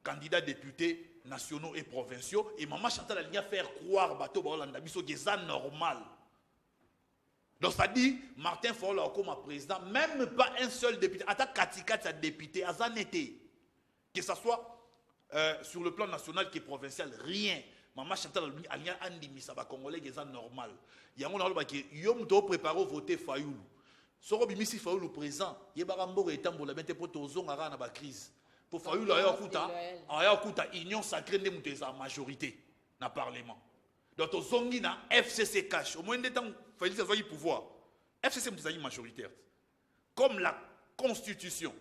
S4: candidat député nationaux et provinciaux, et Maman Chantal a ligne faire croire bateau Bolanda Biso que c'est normal. Donc ça dit, Martin Fola comme président, même pas un seul député, attaque Katika député, à Zanete, que ce soit sur le plan national qui est provincial, rien. Maman Chantal a ligne andimi, ça va congolais, c'est normal. Il y a un autre qui yom do préparer voter Fayoulou. Soro bimisi Fayoulou présent, yebarambo etambola bente pour tozonga na ba crise. Pour Fayoulou aya kuta union sacrée de muteza majorité na parlement. Donc tozongi na FCC cash. Au moins de temps Félix a eu pouvoir. FCC muteza majoritaire. Comme la constitution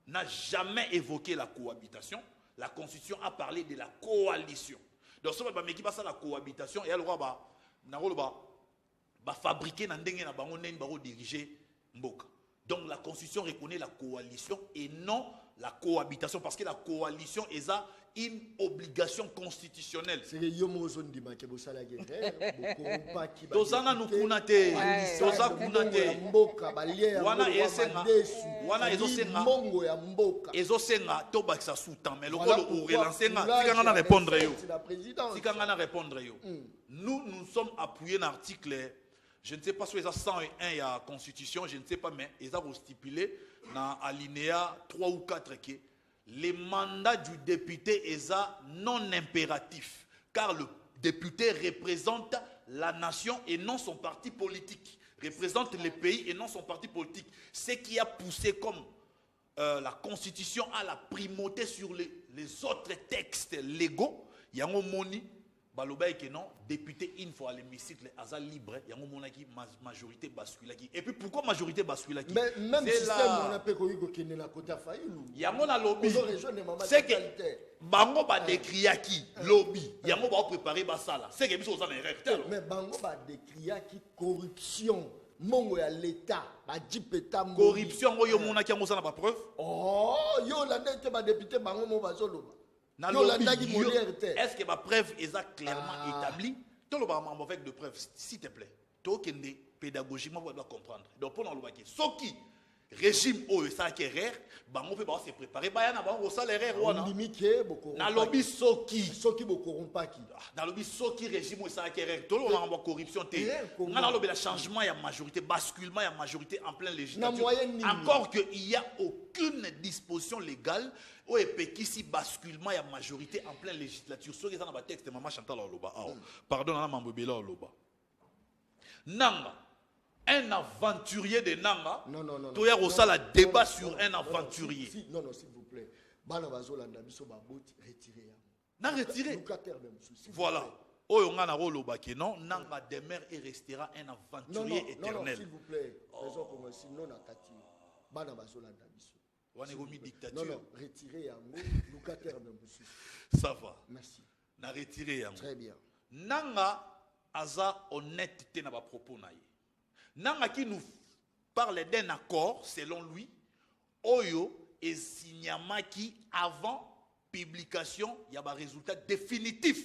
S4: n'a jamais évoqué la cohabitation, la constitution a parlé de la coalition. Donc ça va meki basa la cohabitation et alors ba fabriquer na ndenge na bango neni ba diriger mboka. Donc la constitution reconnaît la coalition et non la cohabitation parce que la coalition est une obligation constitutionnelle.
S2: C'est les yomozo ndima ke bosala guerre bokorompa ki ba.
S4: Tozana nukunate, toza kunate.
S2: Mboka balie
S4: wana esenga, wana ezosenga.
S2: Mongo ya mboka.
S4: Ezosenga to bakisa soutan mais lokolo ou relancenga, tika na répondre yo. Tika na répondre yo. Nous sommes appuyés dans l'article, je ne sais pas si c'est 101 il y a constitution, je ne sais pas mais ils ont stipulé dans alinéa 3 ou 4 que les mandats du député est non impératif car le député représente la nation et non son parti politique, représente le pays et non son parti politique. Ce qui a poussé comme la constitution à la primauté sur les autres textes légaux, il y a un moni baloba que non, député une fois à l'hémicycle asa libre, il y a un moment qui majorité bascule qui. Et puis pourquoi majorité bascule qui?
S2: Mais même système on a pas connu que na kota Fayoulou.
S4: Il y a mon lobby. C'est que bango ba décrire qui lobby. Il y a mon ba préparer ba sala. C'est que biso za na erreur.
S2: Mais bango ba décrire qui corruption. Mongo ya l'état ba dipeta
S4: corruption oyo mona ki ngosa na ba preuve.
S2: Oh, yo la ndete ba député bango mo ba zoloba.
S4: Est-ce que ma preuve est clairement établie? Tout le monde avec de preuves, s'il te plaît. Tout le monde pédagogiquement doit comprendre. Donc pour nous ce qui régime au ça qui erreur, on peut se préparer. Bah na bango ça l'erreur wana. Na lobby soki
S2: bokorompa ki.
S4: Na lobby soki régime au ça qui erreur. Tout le monde a corruption té. Na lobby la changement ya majorité, basculement ya majorité en plein législature. Encore que il y a aucune disposition légale ou epekisi basculement ya majorité en plein législature. Ce qui est dans le texte Maman Chantal Loba. Pardon na Mambobela Loba. Nanga un aventurier de Nanga.
S2: Non.
S4: Tu as aussi la débat sur un aventurier.
S2: Non, s'il vous plaît. Banabazolanda biso baboti retiré.
S4: Na retiré. Voilà. Oh, on a rôle non. Nanga demeure et restera un aventurier éternel.
S2: Non, s'il vous plaît. Raison pour moi sinon nakati. Banabazolanda biso.
S4: Non,
S2: retiré yango locataire même.
S4: Ça va.
S2: Merci.
S4: Na retiré yango.
S2: Très bien.
S4: Nanga aza honnêteté na ba propos na ye. Nanga qui nous parle d'un accord, selon lui, Oyo et Sinyamaki avant publication, il y a un résultat définitif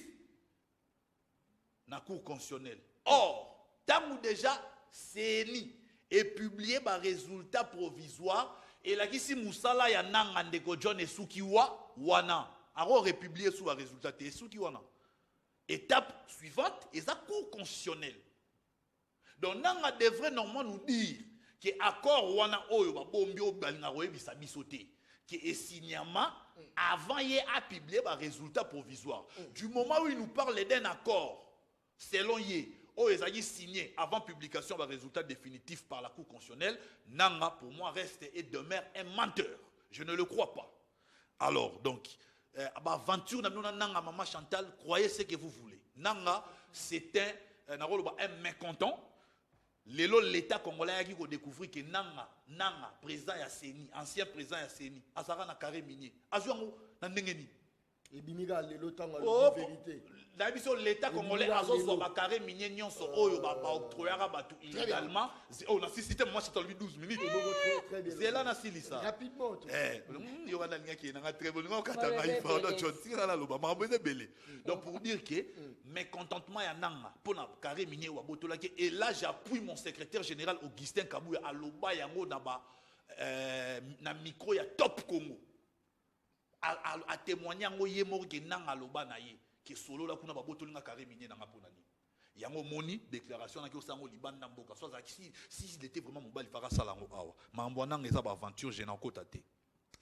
S4: dans la Cour constitutionnelle. Or, tant déjà CENI est publié un résultat provisoire, et là, si Moussala ya Nanga Ndeko John et Sukiwa, Wana, alors republié sous un résultat et Sukiwana. Étape suivante, et la Cour constitutionnelle. Donc, Nanga devrait normalement nous dire que l'accord wana oyo ba bombi o balinga koyebisa biso te que esignama avant il a publié un résultat provisoire. Du moment où il nous parle d'un accord selon yé o ezali signé avant publication d'un résultat définitif par la Cour constitutionnelle, Nanga pour moi reste et demeure un menteur. Je ne le crois pas. Alors donc aventure Nanga Maman Chantal, croyez ce que vous voulez. Nanga c'est un mécontent. L'État congolais a découvert que Nanga, président ya CENI, ancien président ya CENI, Azara na carré minier. Azuango na ndengeni.
S2: Et bimiga lelo tanga
S6: Oh,
S2: la vérité.
S6: na biso l'état congolais azozwa bakare minier nyonso oyo baoctroyaka bato illégalement. Oh, na cité moi c'est 12 minutes.
S2: Très bien.
S6: C'est là na silisa.
S2: Rapidement.
S6: Yo wana ngaki na très bon ngo katanga ifrado chonti na loba mabone belé. Donc pour dire que mécontentement ya nanga pour na carré minier wa botolaki et là j'appuie mon secrétaire général Augustin Kabouya à loba yango na ba na micro ya Top Congo. À témoigner ngo yemo ke nanga loba na ye. Qui solo là kuna babotoli nga carré minier na ngaponani yango moni déclaration na ki osango libanda mboka soit si il était vraiment mobile fara salango awa mambo nanga eza ba aventure gênant kotate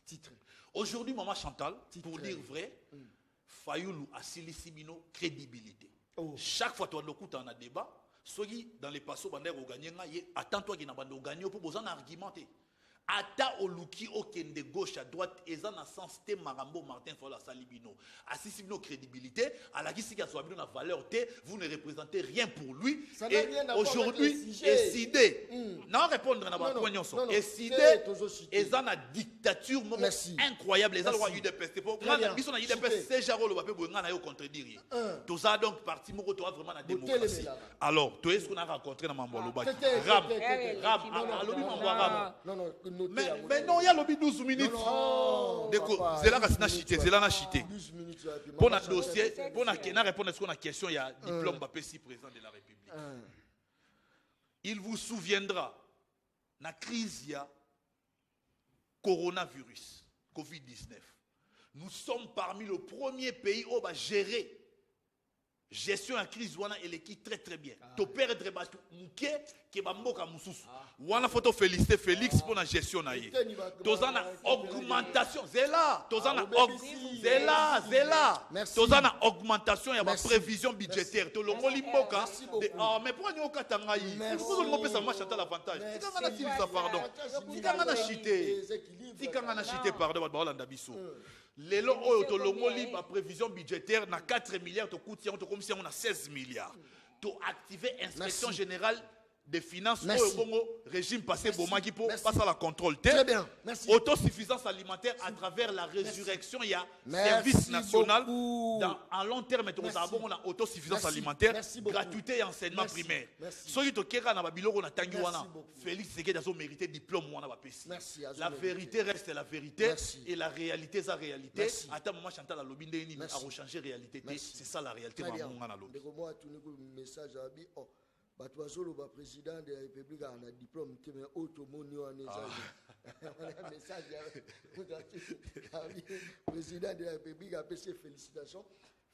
S2: Titre.
S6: aujourd'hui maman Chantal
S2: Titre.
S6: pour dire vrai Fayulu asilisi bino crédibilité
S2: Oh.
S6: chaque fois toi lokuta na débat soki dans les passos bander au gagner nga ye attends-toi ki na bando gagner pour besoin argumenter ata oluki okende gauche à droite eza na sens te marambo Martin Fayulu salibino asisi bino crédibilité alakisi ka soit bino na valeur te vous ne représentez rien pour lui
S2: Ça n'a
S6: et
S2: rien à voir
S6: aujourd'hui
S2: avec le sujet.
S6: décidé non répondre na ba
S2: Non,
S6: point
S2: non,
S6: nyonso
S2: non,
S6: décidé
S2: c'est toujours cité.
S6: eza na dictature moko
S2: Merci.
S6: incroyable eza
S2: Merci.
S6: loi UDPS pour
S2: Très bien.
S6: ngana biso na
S2: Cité.
S6: UDPS c'est jaro lo bape boyanga na yo contredire tout ça donc parti moko to vraiment na démocratie
S2: Botelé,
S6: alors to est-ce qu'on a rencontré na mambo lo baki
S2: Tete,
S6: ram
S2: tete,
S6: ram
S3: Non, non,
S6: alobi
S3: non,
S6: mambo
S3: non.
S6: ram
S2: Non, non, notez à
S6: mais non il y a lobby 12 minutes
S2: Non,
S6: Deko,
S2: papa,
S6: c'est là
S2: 12
S6: que c'est chité,
S2: minutes,
S6: c'est là na chité.
S2: 12 minutes, et puis
S6: Pour
S2: maman
S6: un
S2: Chantal.
S6: dossier, pour un kena répondre à ce qu'on a question, il y a diplôme Mbappé si président de la République. Il vous souviendra, la crise, il y a coronavirus, Covid-19. Nous sommes parmi le premier pays où on va gérer gestion à crise wana eleki très très bien. To perdre batu muke ke ba mboka mususu. Wana photo féliciter Félix pour la gestion na ye. Tozana augmentation, zela, tozana zela.
S2: Merci.
S6: Tozana augmentation ya ba
S2: Merci.
S6: prévision budgétaire. To longoli mboka.
S2: Merci beaucoup.
S6: Mais pourquoi nous katanga yi?
S2: Merci.
S6: Pourquoi nous pesa ma chantal avantage? Tikanga na silisa pardon. Tikanga na chité. Tikanga na chité pardon ba Holanda biso. Lelo oyo to longoli ba prévision budgétaire na 4 milliards to coûte to comme si on a 16 milliards. To activer inspection
S2: Merci.
S6: générale des finances
S2: Merci.
S6: oyo bongo régime passé
S2: Merci.
S6: bomaki pour
S2: Merci.
S6: passer à la contrôle.
S2: Très bien. Merci.
S6: Autosuffisance alimentaire à travers la résurrection, il y a
S2: Merci
S6: service national.
S2: beaucoup.
S6: En long terme, on
S2: Merci.
S6: a autosuffisance
S2: Merci.
S6: alimentaire,
S2: Merci beaucoup.
S6: gratuité et enseignement
S2: Merci.
S6: primaire.
S2: Merci.
S6: Soki to kera na babilo na tangi
S2: Merci
S6: wana.
S2: beaucoup.
S6: Félix Tshisekedi a mérité diplôme wana ba pesi.
S2: Merci, azo
S6: La
S2: mérité.
S6: vérité reste la vérité
S2: Merci.
S6: et la réalité sa réalité.
S2: Merci.
S6: Attends maman Chantal a lobi ndeni
S2: Merci.
S6: a rechanger réalité.
S2: Merci.
S6: C'est ça la réalité
S2: Très bien.
S6: maman na lobi.
S2: Ndeko moi tourner un message à bi oh bato bazoloba président de la République a un diplôme te mais automoni en un message président de la République a passé félicitations.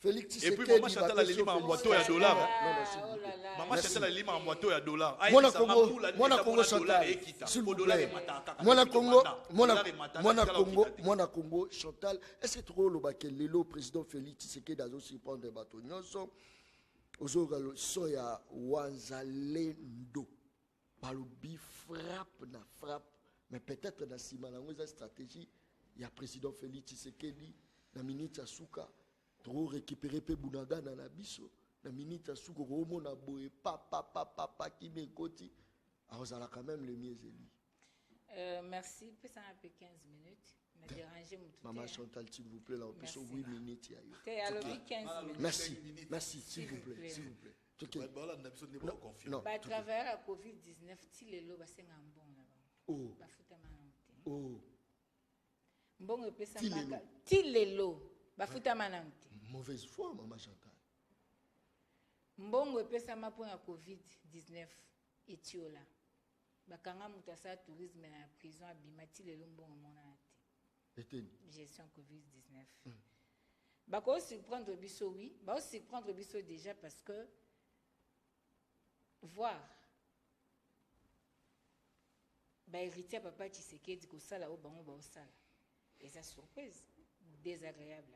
S2: Félix
S6: Et puis
S2: Tshisekedi
S6: maman Chantal a lima en boîteau ya dollar.
S2: Non non s'il vous plaît.
S6: Maman Chantal a lima en boîteau ya dollar.
S2: Mwana Congo Chantal, s'il vous plaît. Mwana Congo Chantal, est-ce que trop le baquet le président Félix Tshisekedi a aussi prendre des bateaux nyonso ozora le soya wanzalendo balobi frappe na frappe mais peut-être dans sima na ngeza stratégie il y a président Félix Tshisekedi na minute asuka trop récupérer pe bunagana na biso na minute asuka ko mona boye papa qui m'écoute azala quand même le mieux élu.
S3: Merci. Peut ça un peu 15 minutes. Me déranger mon tout.
S2: Maman Chantal, s'il vous plaît, là, on peut
S3: Merci.
S2: 8 minutes.
S3: T'es à l'objet 15 minutes.
S2: Merci, s'il vous plaît, s'il vous plaît. Ok. Non,
S3: Bah, à travers la Covid-19, si les lots, c'est un bon là-bas.
S2: oh,
S3: Bah, faut t'amener.
S2: oh,
S3: Bon, on peut ça.
S2: Ti les lots.
S3: Ti les lots. Bah, faut t'amener.
S2: mauvaise foi, Maman Chantal.
S3: Mbongo epesa mapo na Covid-19 etiola. Bakanga mutasa tourisme na prison abimati lelo mbongo mona te.
S2: Eteni.
S3: Gestion Covid-19. Bako surprendre biso oui, ba surprendre biso déjà parce que voir ba héritier papa Tshisekedi ko sala o bango ba o sala. Et ça surprise désagréable.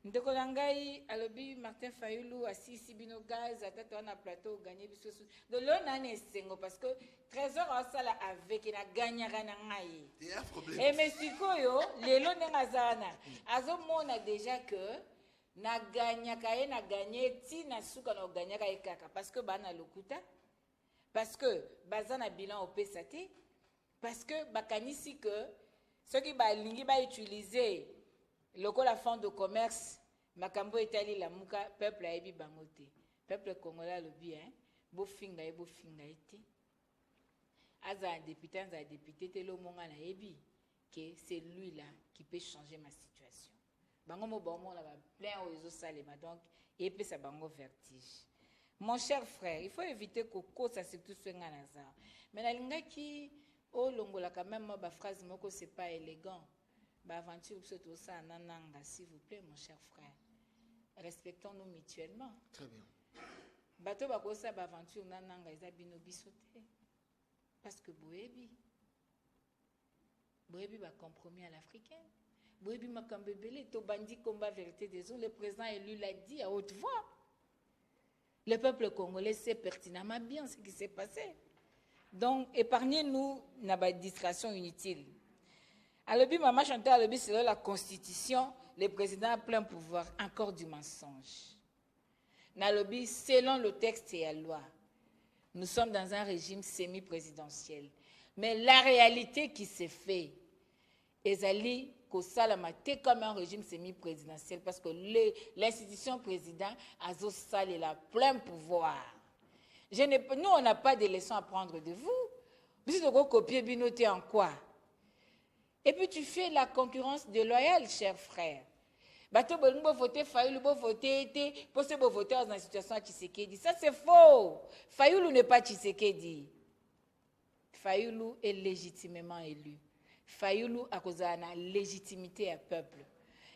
S3: Ndeko langai alobi Martin Fayulu asisi bino gaz atatu na plateau gagner biso de l'on a nesengo parce que trésor asala avec na gagnera na ngai et monsieur koyo lelo ngazana azomona déjà que na gagnaka e na gagner ti na suka na gagnaka e kaka parce que bana lokuta parce que bazana bilan opesate parce que bakanisi que ceux qui ba lingi ba utiliser lokola fond de commerce makambo etali la muka peuple ayebi bango te peuple congolais alobi bofinga te aza un député te lomonga na yebi que c'est lui là qui peut changer ma situation bango mo bango na ba plein ozo salema donc epesa bango vertige. Mon cher frère, il faut éviter que ça surtout soit un hasard. Mais la linga qui au longola quand même ma phrase moko c'est pas élégant. Ba aventure tout ça nananga s'il vous plaît mon cher frère. Respectons-nous mutuellement.
S2: Très bien.
S3: Bato ba ko sa ba aventure nananga eza bino bisoté. Parce que boyebi ba compromis à l'africaine. Boyebi makambe belé to bandi combat vérité des eaux le président élu l'a dit à haute voix. Le peuple congolais sait pertinemment bien ce qui s'est passé. Donc, épargnez-nous la distraction inutile. Alors, Maman Chantal, selon la Constitution, le président a plein pouvoir, encore du mensonge. Nalobi, selon le texte et la loi, nous sommes dans un régime semi-présidentiel. Mais la réalité qui s'est fait, Ezali, comme un régime semi-présidentiel parce que l'institution président a la plein pouvoir. Nous, on n'a pas de leçons à prendre de vous. Vous êtes copier binoté en quoi? Et puis tu fais la concurrence déloyale, cher frère. Bato bo voter Fayoulou, bo voter pour se voter dans une situation à Tshisekedi. Ça c'est faux. Fayoulou n'est pas Tshisekedi. Fayoulou est légitimement élu. Fayoulou a causé la légitimité à peuple.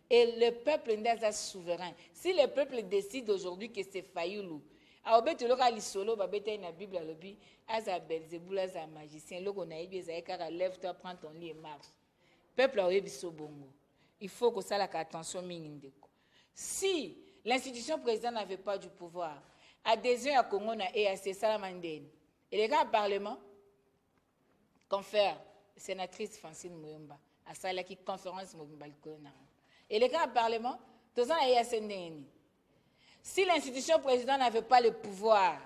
S3: Et le peuple n'est pas souverain. Si le peuple décide aujourd'hui que c'est Fayoulou, alors tu l'auras l'isolo, bah bête une Bible à l'objet, aza Belzéboul, aza magicien, l'ogo naïbi, aza lève-toi, prends ton lit et marche. Peuple a oyebiso bongo. Il faut que ça la attention mingindeko. Si l'institution présidente n'avait pas du pouvoir, adhésion à Congo na EAC Salamandene, et les grands parlements confèrent sénatrice Francine Mouyomba à celle qui conférence Moumbalkona. Et les grands parlements, tous en EAC. Si l'institution présidente n'avait pas le pouvoir,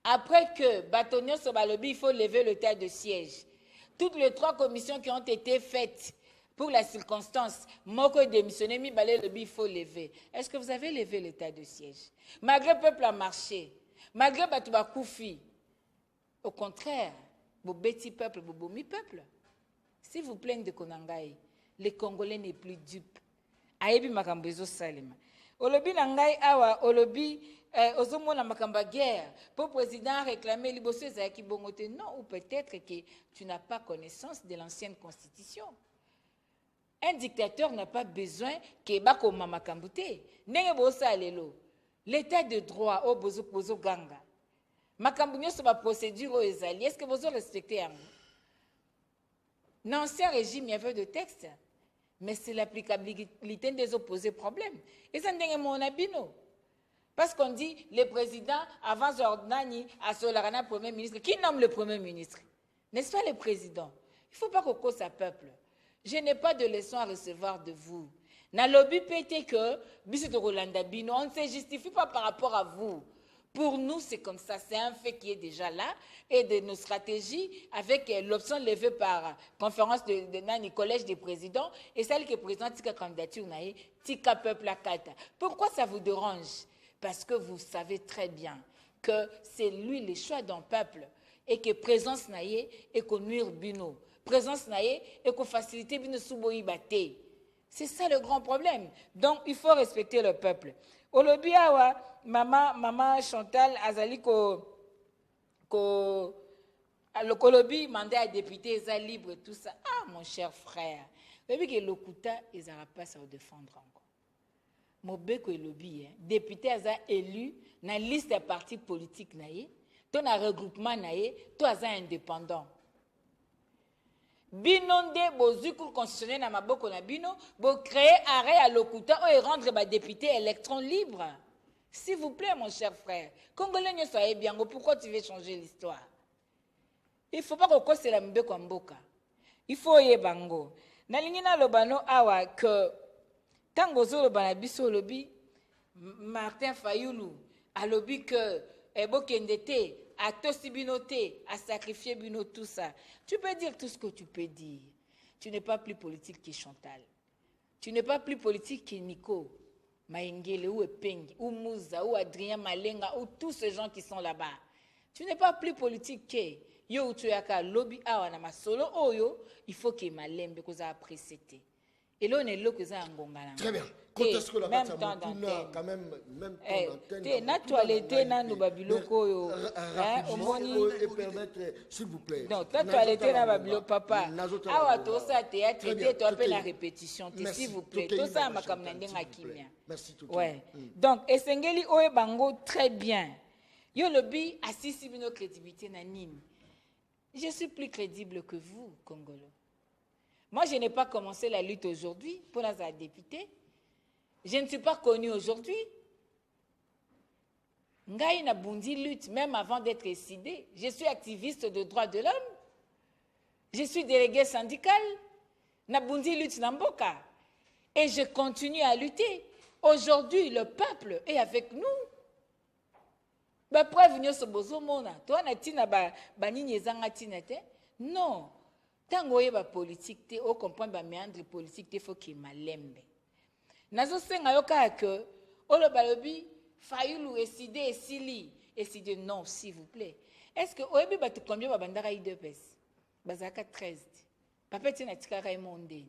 S3: après que Batonio Sobalobi, il faut lever le tas de siège. Toutes les 3 commissions qui ont été faites pour la circonstance, Moko démissionné, mi balé Lobi, il faut lever. Est-ce que vous avez levé le tas de siège? Malgré le peuple a marché, malgré Batouba Koufi, au contraire, Bo beti peuple, bo bomi peuple. Si vous plaignez de Konangaï, les Congolais n'est plus dupes. Ayebi makambezo salima. Olobi nangai awa, olobi ozomo na makamba guerre. Pour le président réclamer liboso ezaki bongote. Non, ou peut-être que tu n'as pas connaissance de l'ancienne constitution. Un dictateur n'a pas besoin que bako mamakambute. Nenge bosa lelo. L'état de droit au bozo pozo ganga. Makambunyo sur ma procédure aux alliés, est-ce que vous avez respecté un l'ancien régime, il y avait de textes, mais c'est l'applicabilité des opposés problèmes. Et ça n'est pas mon abino. Parce qu'on dit, le président, avant Zordani, à Solarana, premier ministre, qui nomme le premier ministre? N'est-ce pas le président? Il ne faut pas qu'on cause à peuple. Je n'ai pas de leçon à recevoir de vous. Na lobby pété que, Bissot Rolanda Bino, on ne se justifie pas par rapport à vous. Pour nous, c'est comme ça, c'est un fait qui est déjà là. Et de nos stratégies, avec l'option levée par conférence de collège des présidents, et celle qui présente la candidature, Tika Peuple à Kata. Pourquoi ça vous dérange? Parce que vous savez très bien que c'est lui le choix d'un peuple, et que présence naïe et qu'on nuire bino. Présence naïe et qu'on facilite bino souboï baté. C'est ça le grand problème. Donc, il faut respecter le peuple. Olobi awa, maman Chantal azali le kolobi mandé à député eza libre tout ça. Ah mon cher frère, veut que lokuta ezara pas à défendre encore. Mobeko elobi député aza élu na liste de partis politiques naie, to na regroupement naie, to aza indépendant. Binonde bozuku constitutionnel na maboko na bino, bo créer arrêt à lokuta et rendre ba député électron libre. S'il vous plaît, mon cher frère, Congolais ne soyez bien, pourquoi tu veux changer l'histoire? Il ne faut pas qu'on cause la mbeko mboka. Il faut y bango. Nalingina lobano awa que tango zo lobana biso lobi Martin Fayoulou a lobi que ebo kendete a tosi binoté, à sacrifier bino tout ça. Tu peux dire tout ce que tu peux dire. Tu n'es pas plus politique que Chantal. Tu n'es pas plus politique que Nico Maengele ou Epengi ou Mouza ou Adrien Malenga ou tous ces gens qui sont là-bas. Tu n'es pas plus politique que yo utuyaka lobby awa na masolo oyo, il faut que malembe koza apprécié. Et là on est là que ça ngongala.
S2: Très bien. Quand est-ce que la
S3: même
S2: carte
S3: temps d'antenne
S2: quand même temps d'antenne.
S3: Na toilette na no babiloko yo.
S2: Rapidement, et permettre s'il vous plaît.
S3: Donc ta toilette na babilo papa. Awa to sa théâtre te to appelle la répétition s'il vous plaît. To sa makam na ndenga kimia.
S2: Merci tout.
S3: Ouais. Donc esengeli oye bango très bien. Yo lobby assisi bino crédibilité na nini. Je suis plus crédible que vous, Congolo. Moi, je n'ai pas commencé la lutte aujourd'hui pour la députée. Je ne suis pas connue aujourd'hui. Ngai na bundi lutte même avant d'être décidée. Je suis activiste de droits de l'homme. Je suis déléguée syndicale. Na bundi lutte namboka. Et je continue à lutter. Aujourd'hui, le peuple est avec nous. Ba preuve nyoso bozo mona to na tina ba nini ezanga tina te non tango yeba politique te o comprendre ba méandre politique te faut que malembe nazo senga yoka que o lo balobi fayulu eside non s'il vous plaît est-ce que oyebi ba te combien ba bandaka IDPS bazaka 13 papa tina tika ka monde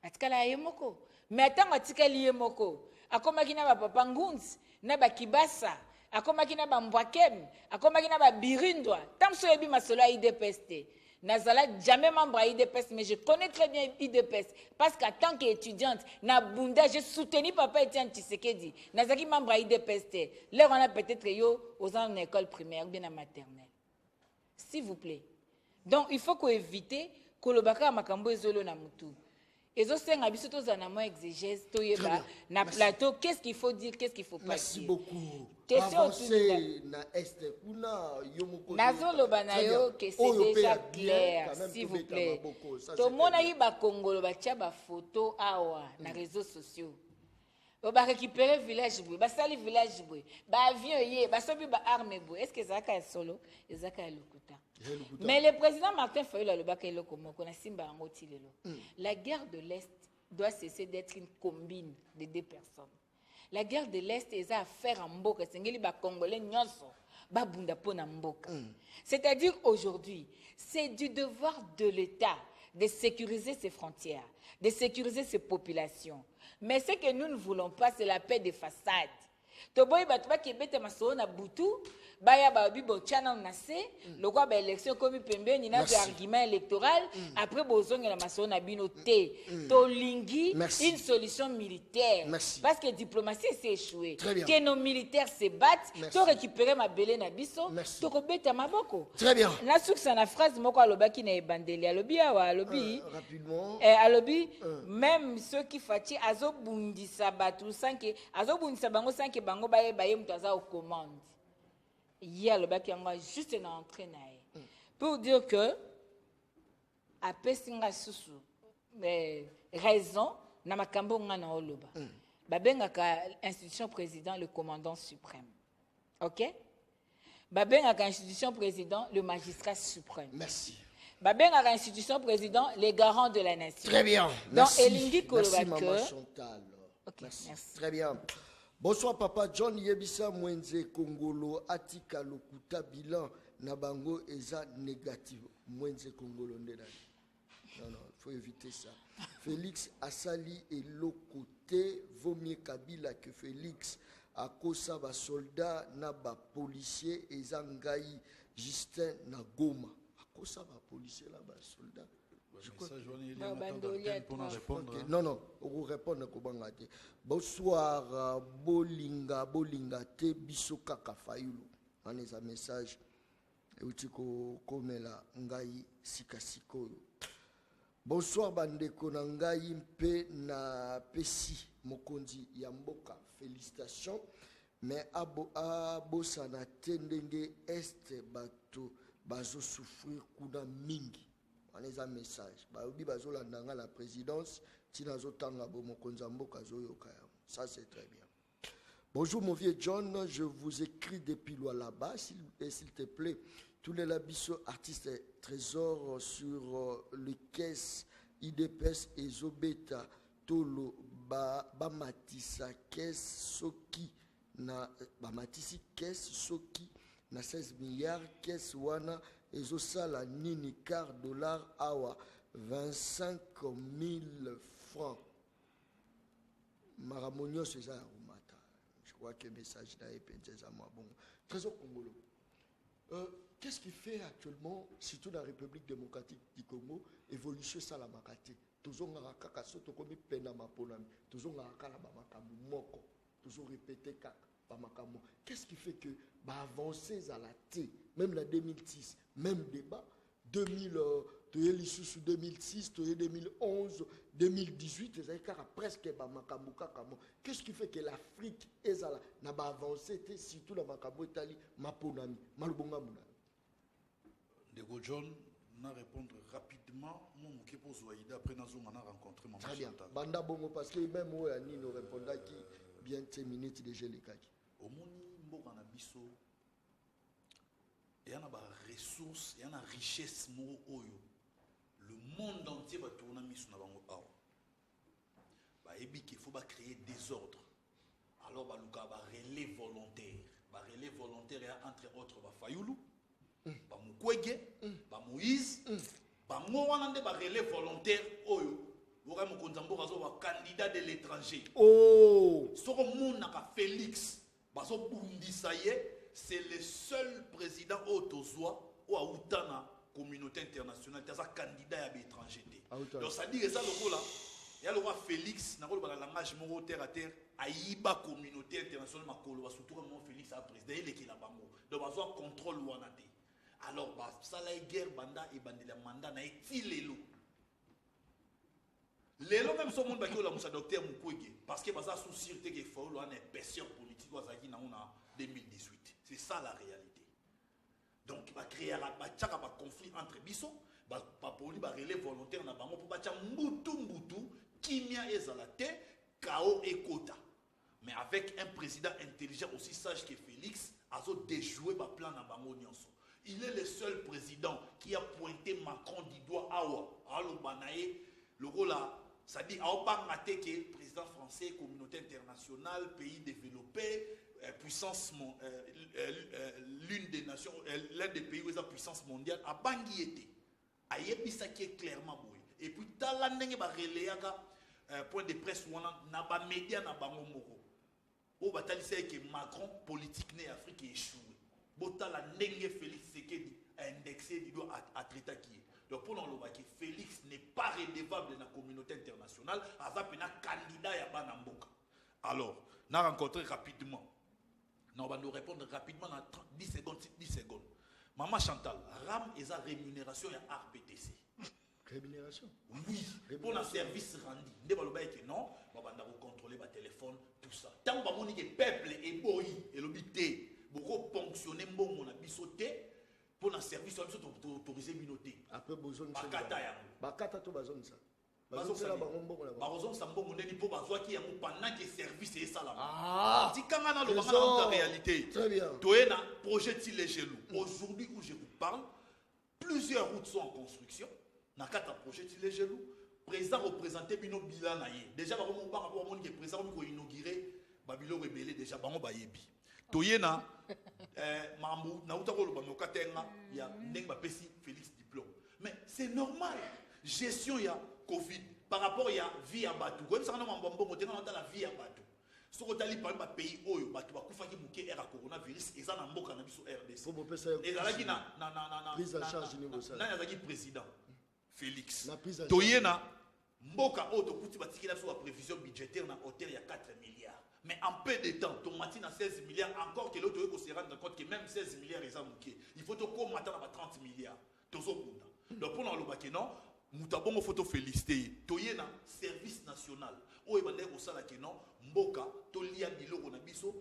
S3: atikala yemoko mais tango atikali yemoko akomaki na ba papa ngunzi na ba kibasa akomaki na ba mbwakem akomaki na ba birindwa tamso yebi masolo ya IDPS te nazala jamais membre à IDPS mais je connais très bien IDPS parce qu'en tant qu'étudiante na bunda j'ai soutenu papa Etienne Tshisekedi nazaki membre à IDPS te là on a peut-être yo aux en école primaire ou bien en maternelle s'il vous plaît donc il faut qu'on évite kolobaka makambo ezolo na mutu. Et ça, c'est un biso to na mo exégèse to yeba na plateau qu'est-ce qu'il faut dire qu'est-ce qu'il faut pas dire.
S2: Merci beaucoup.
S3: Question
S2: avancé na est kuna yomoko.
S3: Nazo na yo que c'est déjà clair s'il vous plaît. To mona yi ba Congolo ba tia ba photo awa na réseaux sociaux. On va récupérer village boy, ba sali village boy, ba avion ye, ba sobi ba arme boy. Est-ce que ça ka solo, ezaka lokuta. Mais le président Martin Fayulu le baka eloko moko na simba yango tilelo. La guerre de l'Est doit cesser d'être une combine de deux personnes. La guerre de l'Est est à faire en mboka, sengeli ba congolais nyonso, ba bunda pona mboka. C'est-à-dire aujourd'hui, c'est du devoir de l'État de sécuriser ses frontières, de sécuriser ses populations. Mais ce que nous ne voulons pas, c'est la paix des façades. Toboy batba ki bete maso na butu baya ba bibo chana na se lokwa ba élection comme pembeni na argument électoral après bozonga na maso na bino te to lingi une solution militaire parce que diplomatie s'est échouée que nos militaires se battent to récupérer ma belé na biso to ko beta maboko
S2: très bien
S3: na suksa na phrase moko alobaki na ebandeli alobi awa alobi
S2: rapidement
S3: alobi même ceux qui fati azobundisa batu sanke azobundisa bango sanke bango baye mutu aza aux commandes. Hier, le bac est juste entré pour dire que à Pessinga Susu raison na makambo ngana oloba. Babenga ka institution président le commandant suprême. OK? Babenga ka institution président le magistrat suprême.
S2: Merci.
S3: Babenga ka institution président les garants de la nation.
S2: Très bien.
S3: Donc
S2: merci.
S3: Elingi
S2: Merci
S3: Kolobaka.
S2: maman Chantal.
S3: OK, merci.
S2: Très bien. Bonsoir papa John Yebisa Mwenze Kongolo atika lokuta bilan na bango eza négatif Mwenze Kongolo ndedani. Non, il faut éviter ça. Félix Asali et l'autre côté vaut mieux Kabila que Félix à cause ba soldat na ba policier eza ngai Justin na Goma. À cause ba policier là ba soldat.
S4: Je crois que pour répondre.
S2: Okay. Non, on répond à Kobangate. Bonsoir, Bolinga te biso kaka Fayulu. On a un message. Eutiko komela ngai sikasiko. Bonsoir bandeko na ngai mpe na pesi mokonzi ya mboka. Félicitations. Mais abosa na tendenge est bato bazo souffrir kuna mingi. On a un message. La présidence, ça c'est très bien. Bonjour mon vieux John, je vous écris depuis là-bas, s'il te plaît. Tous les labisso artistes et trésors sur les caisses IDPS ezobeta tolo bamatisa caisse soki na bamatisi caisse soki na 16 milliards caisse wana ezosala nini car dollar awa 25 000 francs. Maramonio c'est ça Rumata. Je crois que le message là est bon. Trésor Congolo. Qu'est-ce qui fait actuellement, surtout dans la République démocratique du Congo, évolution ça la makate. Toujours ngaka soto komi pena maponami. Toujours ngaka la bamakamu moko. Toujours répéter kaka bamakamu. Qu'est-ce qui fait que bah avancer à la T, même la 2006, même débat 2000 sous 2006, 2011, 2018, presque qu'est-ce qui fait que l'Afrique est là, n'a pas avancé, surtout la Macabo Italie, Maponami, Malbonga Mouna.
S4: Ndeko John, na répondre rapidement, mon mouké pour Zouaïda, après nous avons rencontré Maman Chantal.
S2: Banda Bongo, parce que même moi, Annie nous répondra qui bien 10 minutes déjà les cas.
S4: Au Moni, Mboka Nabiso, il y a des ressources, il y a une richesse mo oyo. Le monde entier va tourner sur la banque. Il faut créer des ordres. Alors, il y a un relais volontaire. Le relais volontaire est entre autres Fayoulou, Mukwege, Moïse, Mouanande, relais volontaire. Il y a un candidat de l'étranger.
S2: Oh!
S4: Félix, c'est le seul président autozoa ou à Outana. Communauté internationale, tu as un candidat à l'étranger. Donc ça dit que ça, il y a le roi Félix, dans le langage moro terre à terre, Aïba communauté internationale, surtout quand Félix a président, il est qui là-bas. Donc il y a un contrôle ou alors, ça la guerre, banda et bandela mandat, na eti lelo. Lelo même son monde qui a le docteur Mukwege, parce que ça sous sûreté qu'il faut une épaisseur politique en 2018. C'est ça la réalité. Donc, il va créer un conflit entre Bissot, il va relais volontaire pour battre Mbutu, Kimia et Zalate, Kao et Kota. Mais avec un président intelligent aussi sage que Félix, a déjoué le plan Nabango Nyonso. Il est le seul président qui a pointé Macron du doigt Awa. Alors, Banae, le rôle là, ça dit, Awa Maté qui est président français, communauté internationale, pays développé, puissance, l'une des nations, l'un des pays où il y a puissance mondiale, à Bangui était. À Yébissa qui est clairement boué. Et puis, dans l'année, point de presse, on a un média, on a un moko. Au bataille, c'est que Macron, politique né Afrique, est échoué. Bota la nenge Félix Sekedi a indexé, il doit traiter qui est. Donc, pour nous, Félix n'est pas redevable dans la communauté internationale, avec un candidat à Banamboka. Alors, on a rencontré rapidement. On va nous répondre rapidement dans 10 secondes. 10 secondes. Maman Chantal, RAM et sa rémunération à RPTC.
S2: Rémunération?
S4: Oui, pour un service rendu. Non, on va contrôler le téléphone, tout ça. Tant que le peuple est boy, et l'obité, beaucoup ponctionner mon abissoté, pour un service autorisé minoté.
S2: Après, besoin de
S4: ça.
S2: Bakata, tu as besoin de ça.
S4: Pendant que service est ça
S2: là.
S4: La réalité.
S2: Très bien.
S4: Projet Tilégelou. Aujourd'hui où je vous parle, plusieurs routes sont en construction. Nakata projet Tilégelou. Président représenté Bino Bilan. Déjà, le président a inauguré Babylone rebellé déjà. Toyena, Mamou, Nautaro, il y a Félix diplôme. Mais c'est normal. Gestion, il y a Covid. Par rapport, il y a vie à Batou. Quand on a la vie à Batou. Si on a par exemple pays où il y a un coronavirus, il y a un RDC. Et là, il y a
S2: prise en charge niveau ça.
S4: Il président Félix. Toyena, Mboka Oto Kuti Batikina sur la prévision budgétaire dans hôtel il y a 4 milliards. Mais en peu de temps, Tomati a 16 milliards, encore que l'autre se rende compte que même 16 milliards ils ont manqué. Il faut qu'on m'attende à 30 milliards. Donc pour nous, non, Moutabongo photo félicité. Toyena service national. O ebande ko sala ke non, Mboka to lia biloko na biso,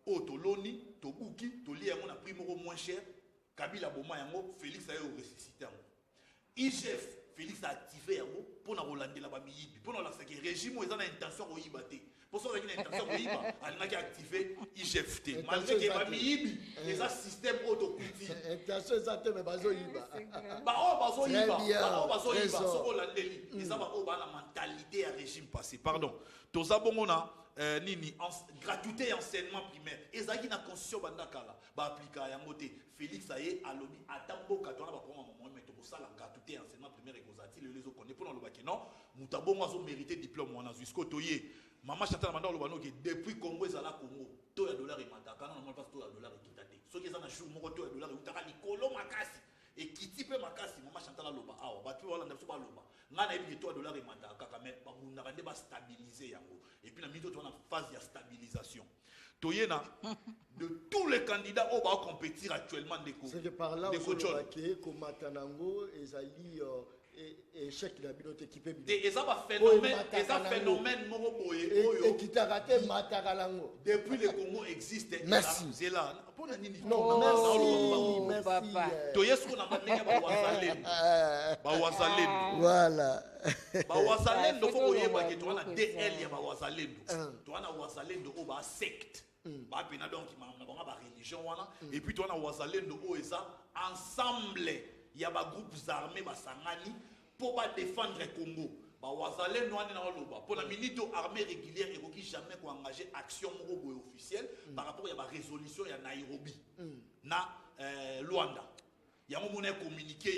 S4: o to loni, to buki, to lia prix moins cher. Kabila Boma yango, Félix a ressuscité. IGF
S6: Félix a activé pour Rolande la Bamiyibi. Pour la régime, ils ont l'intention de Yibate. Pour ça, ils ont l'intention de Yiba. Elle a activé IGFT. Malgré que Bamiyibi, ils ont un système autocritique.
S2: Intention exacte, mais bazo Yiba.
S6: Ils ont la mentalité à régime passé. Pardon. Tous abongona. Nini gratuité enseignement primaire ezaki na constitution bandakala ba appliquer ya moté Félix aye alobi atambo katona ba prendre moment mais to sala gratuité enseignement primaire et kozati les autres connaît pour le non mutabongo azo mériter diplôme wana jusqu'au toyé maman Chantal manda lo banoki depuis Congo ezala Congo to ya dollar et mataka non pas to ya dollar et kitate so ki za na jour moko to ya dollar utaka likolo makasi et kiti pe makasi maman Chantal aloba awa ba tu wala ndaso ba loba ngana ebi to ya dollar et mataka quand même ba munda ba stabiliser yango. Et puis, nous avons une phase de stabilisation. De tous les candidats qui vont compétir actuellement,
S2: c'est que par là, on a comme Matanango, Ezali, et chèque la bilote équipée.
S6: Et ça va phénomène
S2: et qui t'a raté Matagalango.
S6: Depuis le Congo existe.
S2: Merci.
S6: C'est là.
S2: Non, merci.
S3: Papa.
S2: Voilà.
S6: Bawazalendo faut oyeba que tu as DL ya bawazalendo. Tu as wazalendo o ba secte. Ba pena donc ba religion wana et puis tu as wazalendo o eza ensemble ya ba groupes armés ba sangani pour ba défendre Congo. Bawazalendo wana na loba pour la minute armée régulière et qui jamais ko engager action moko officielle par rapport ya ba résolution ya Nairobi na Luanda. Il y a un moment communiqué,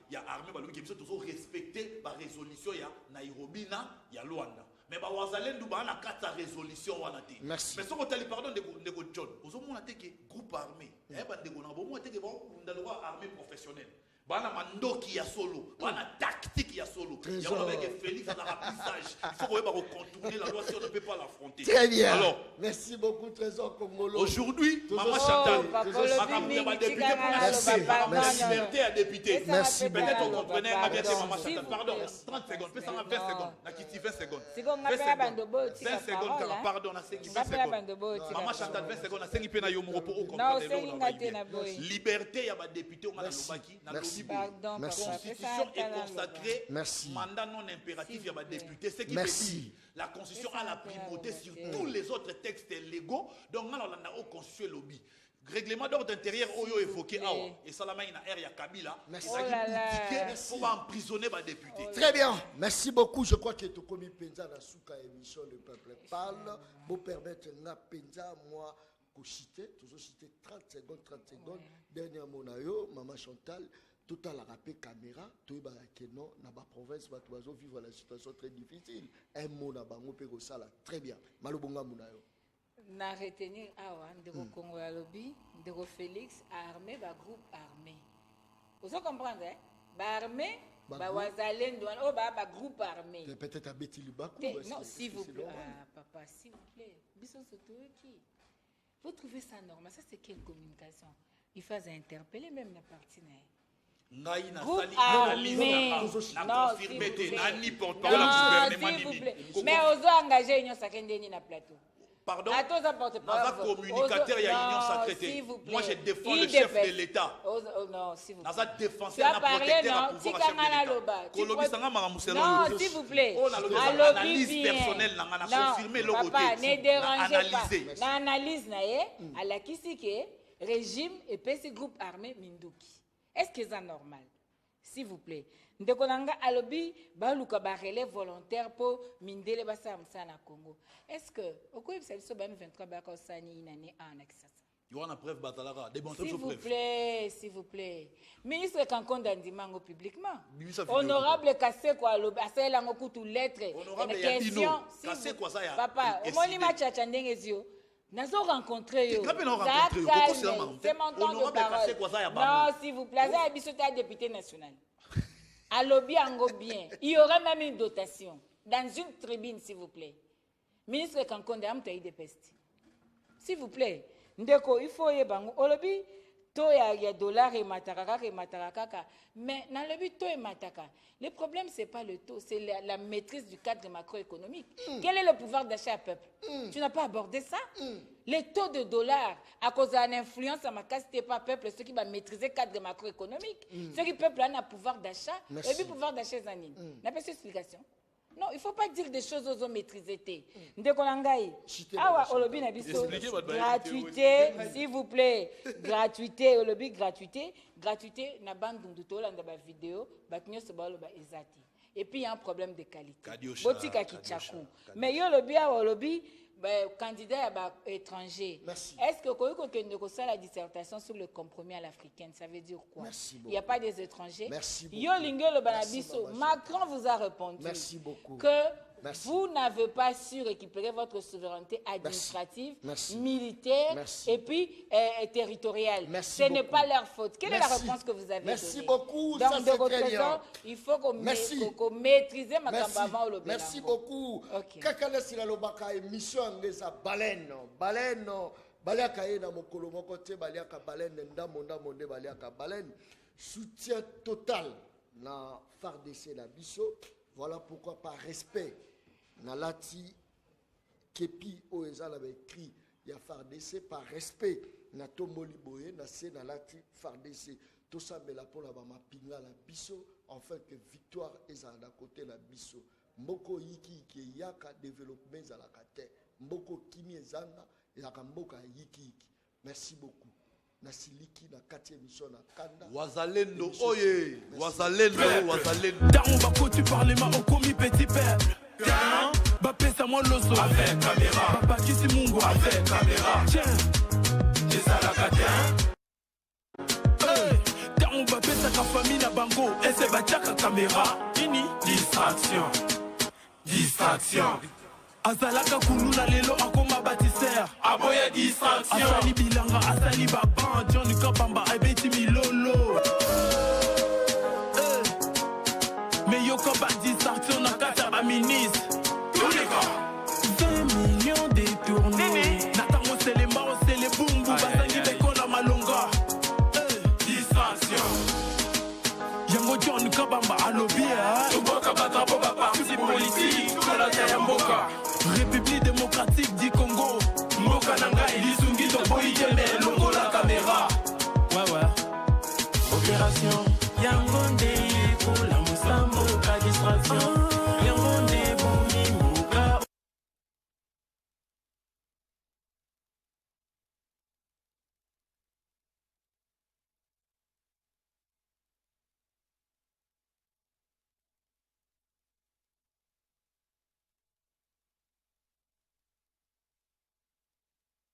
S6: il y a armée qui sont respecté la résolution ya Nairobi na ya Luanda. Mais ba wazalendo ba na kata résolution wana te.
S2: Merci.
S6: Mais ce que pardon de John, ozo mona te que groupe armé. Ba ndeko na bo mo te que ba ndalo armée professionnelle. Bana mandoki ya solo, bana tactique ya solo. Il y a avec Félix à la rapissage. Il faut contourner la loi si on ne peut pas l'affronter.
S2: Très bien.
S6: Alors,
S2: merci beaucoup Trésor Congolo.
S6: Aujourd'hui, Maman Chantal, merci. Liberté à député.
S2: Merci.
S6: Peut-être on comprenait à bien Maman Chantal. Pardon, 30 secondes, fais ça en 20 secondes. Nakiti 20 secondes. 20 secondes, pardon, na 5 secondes. Maman Chantal 20 secondes, na 5 pena yo mo pour comprendre. Liberté ya ba député on a lobaki na
S3: Pardon,
S6: la Constitution est consacrée.
S2: Merci.
S6: Mandat non impératif, il y a des députés. Ce qui veut dire la Constitution a la primauté sur tous les autres textes légaux. Donc, on a au Constitution lobby. Règlement d'ordre intérieur, Oyo évoqué, et ça, la main, il y a R, il y a Kabila.
S2: Merci.
S6: On va emprisonner les députés.
S2: Très bien. Merci beaucoup. Je crois que tu as commis Penza dans la émission Le Peuple Parle. Pour permettre à Penza, moi, de citer, toujours citer 30 secondes. Dernier mot, Maman Chantal. Tout à la rappel caméra, tout que non, dans la province, nous vivre la situation très difficile. Un mot na bango pe sala très bien. Malobonga munayo.
S3: Na retenir awa ndeko Congo ya lobby, ndeko Félix armé ba groupe armé. Vous comprenez ba armé, ba wazalendo, ba groupe armé.
S2: Peut-être à Betty Lubakou.
S3: Non, s'il vous plaît. Ah, papa, s'il vous plaît. Biso qui. Vous trouvez ça normal? Ça c'est quelle communication? Il faut interpeller même la partie.
S6: Groupe armé. Non, s'il vous plaît.
S3: Mais aux engagés, ils sont engagés na plateau.
S6: Pardon? Dans communicateur, il y a union sacrée. Moi, je défends le chef de l'État.
S3: Non, s'il vous plaît.
S6: Dans défenseur, na protecteur, na pouvoir chef de l'État.
S3: Non, s'il vous plaît.
S6: Analyse personnelle, na confirmer le côté.
S3: Papa, ne dérangez pas. Na analyse, à la kisike, régime et PC groupe armé Minduki. Est-ce que c'est normal? S'il vous plaît. Ndekonanga alobi baluka ba relève volontaire pour mindele basa na Congo. Est-ce que au quoi ça biso ba 23 ba ko sani inane anakisa?
S6: Il y a une preuve batalara
S3: s'il vous plaît. Ministre Kankonda ndimango publiquement. Honorable Kaseko alobi asela ngokutu lettre.
S6: Honorable Yatino. Kaseko ça ya.
S3: Papa, omoni machacha ndengezio. Nous avons rencontré.
S6: C'est
S3: mon temps de parole. Non, s'il vous plaît, vous êtes député national. À lobby Ango bien. Il y aurait même une dotation. Dans une tribune, s'il vous plaît. Ministre Kankonde, Amtaï de Peste. S'il vous plaît. Ndeko, il faut y bango. Au lobby, to ya dollar et mataka. Mais dans le but, to et mataka. Le problème, ce n'est pas le taux, c'est la maîtrise du cadre macroéconomique. Quel est le pouvoir d'achat à peuple? Tu n'as pas abordé ça? Les taux de dollars, à cause de l'influence à ma capacité pas peuple, ceux qui va maîtriser le cadre macroéconomique, ceux qui peuple a un pouvoir d'achat, et puis pouvoir d'achat, Zanine. N'a pas cette explication? Non, il ne faut pas dire des choses aux hommes maîtrisés. Gratuité, s'il vous plaît. Gratuité, gratuité, na bande de tout la vidéo, et puis il y a un problème de qualité. Mais il y a le lobby, candidat étranger. Est-ce que vous avez la dissertation sur le compromis à l'africaine? Ça veut dire quoi? Il n'y a pas des étrangers. Macron vous a répondu que vous n'avez pas su récupérer votre souveraineté administrative, militaire et puis territoriale. Ce n'est pas leur faute. Quelle est la réponse que vous avez donnée?
S2: Merci beaucoup.
S3: Donc, de votre raison, il faut qu'on maîtrise ma campagne au lobby.
S2: Merci beaucoup. Kakana Silalobaka émission ngeza baleine. Baliaka na mokolo moko te baliaka baleine ndamonda monde baliaka baleine. Soutien total na FARDC na biso. Voilà pourquoi par respect na lati kepi oeza la écrit ya FARDC par respect na tomboli boye na se na lati FARDC tout ça mais la pour la mapinga la biso enfin que victoire ezala da côté la biso mboko yiki ki yaka développement za la kate mboko kimi ezanga ezaka mboka yiki. Merci beaucoup. Nasiliki na 4e émission na Kanda.
S6: Wazalendo oye, Wazalendo.
S1: Daron Bako, tu parles ma au commis petit peuple. Tiens, Bapé Samuel Loso avec caméra. Papa Kissi Mungo avec caméra. Tiens, et ça la hey, Daron Bapé sa famille na bango. Et c'est Bachaka caméra. Ini distraction. Azalaka kuluna lelo akoma bâtisseur. Aboya distraction. Asali bilanga, asali baban. Johnny Kabamba, ebeti milolo. Mais yo koba distraction na kata ba ministre. 20 millions détournés. Natamo c'est les maros, c'est les boumbo. Basangi beko la malonga. Distraction. Yango Johnny Kabamba alobia. Tuboka bata